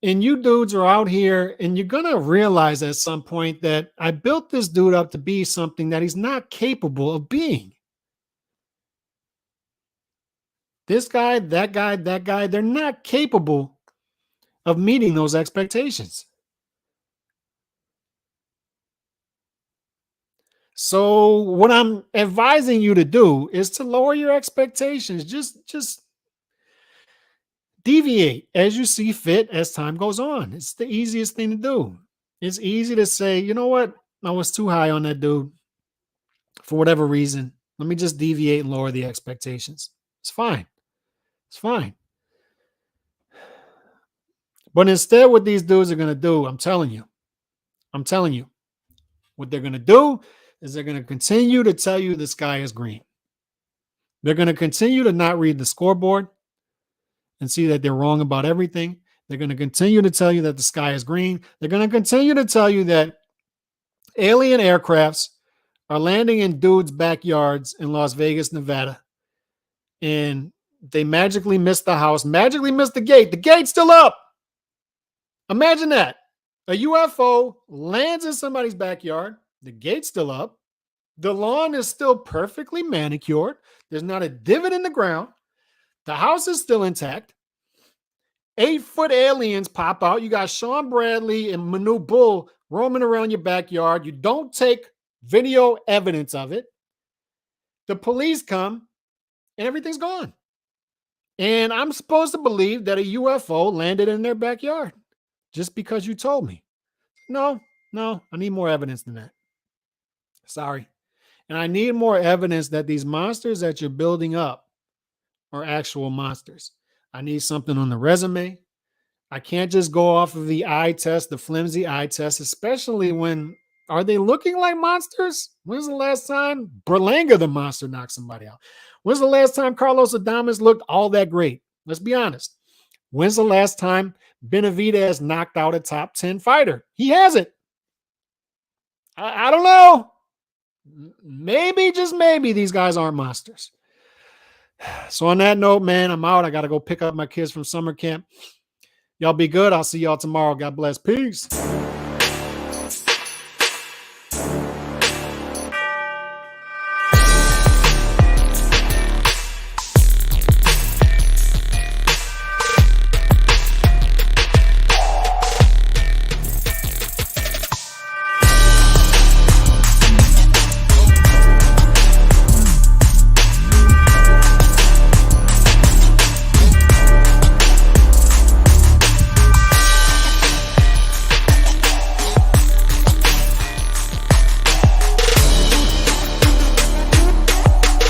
And you dudes are out here and you're going to realize at some point that I built this dude up to be something that he's not capable of being. This guy, that guy, they're not capable of meeting those expectations. So what I'm advising you to do is to lower your expectations. Just deviate as you see fit as time goes on. It's the easiest thing to do. It's easy to say, you know what? I was too high on that dude for whatever reason. Let me just deviate and lower the expectations. It's fine. It's fine. But instead, what these dudes are going to do, I'm telling you, what they're going to do is they're going to continue to tell you the sky is green. They're going to continue to not read the scoreboard and see that they're wrong about everything. They're going to continue to tell you that the sky is green. They're going to continue to tell you that alien aircrafts are landing in dudes' backyards in Las Vegas, Nevada. And they magically missed the house, magically missed the gate. The gate's still up. Imagine that. A UFO lands in somebody's backyard. The gate's still up. The lawn is still perfectly manicured. There's not a divot in the ground. The house is still intact. 8-foot aliens pop out. You got Sean Bradley and Manu Bull roaming around your backyard. You don't take video evidence of it. The police come and everything's gone. And I'm supposed to believe that a UFO landed in their backyard just because you told me. No, I need more evidence than that. Sorry. And I need more evidence that these monsters that you're building up are actual monsters. I need something on the resume. I can't just go off of the eye test, the flimsy eye test, especially when, are they looking like monsters? When's the last time Berlanga the monster knocked somebody out? When's the last time Carlos Adames looked all that great? Let's be honest. When's the last time Benavidez knocked out a top 10 fighter? He hasn't. I don't know. Maybe, just maybe, these guys aren't monsters. So on that note, man, I'm out. I got to go pick up my kids from summer camp. Y'all be good. I'll see y'all tomorrow. God bless. Peace.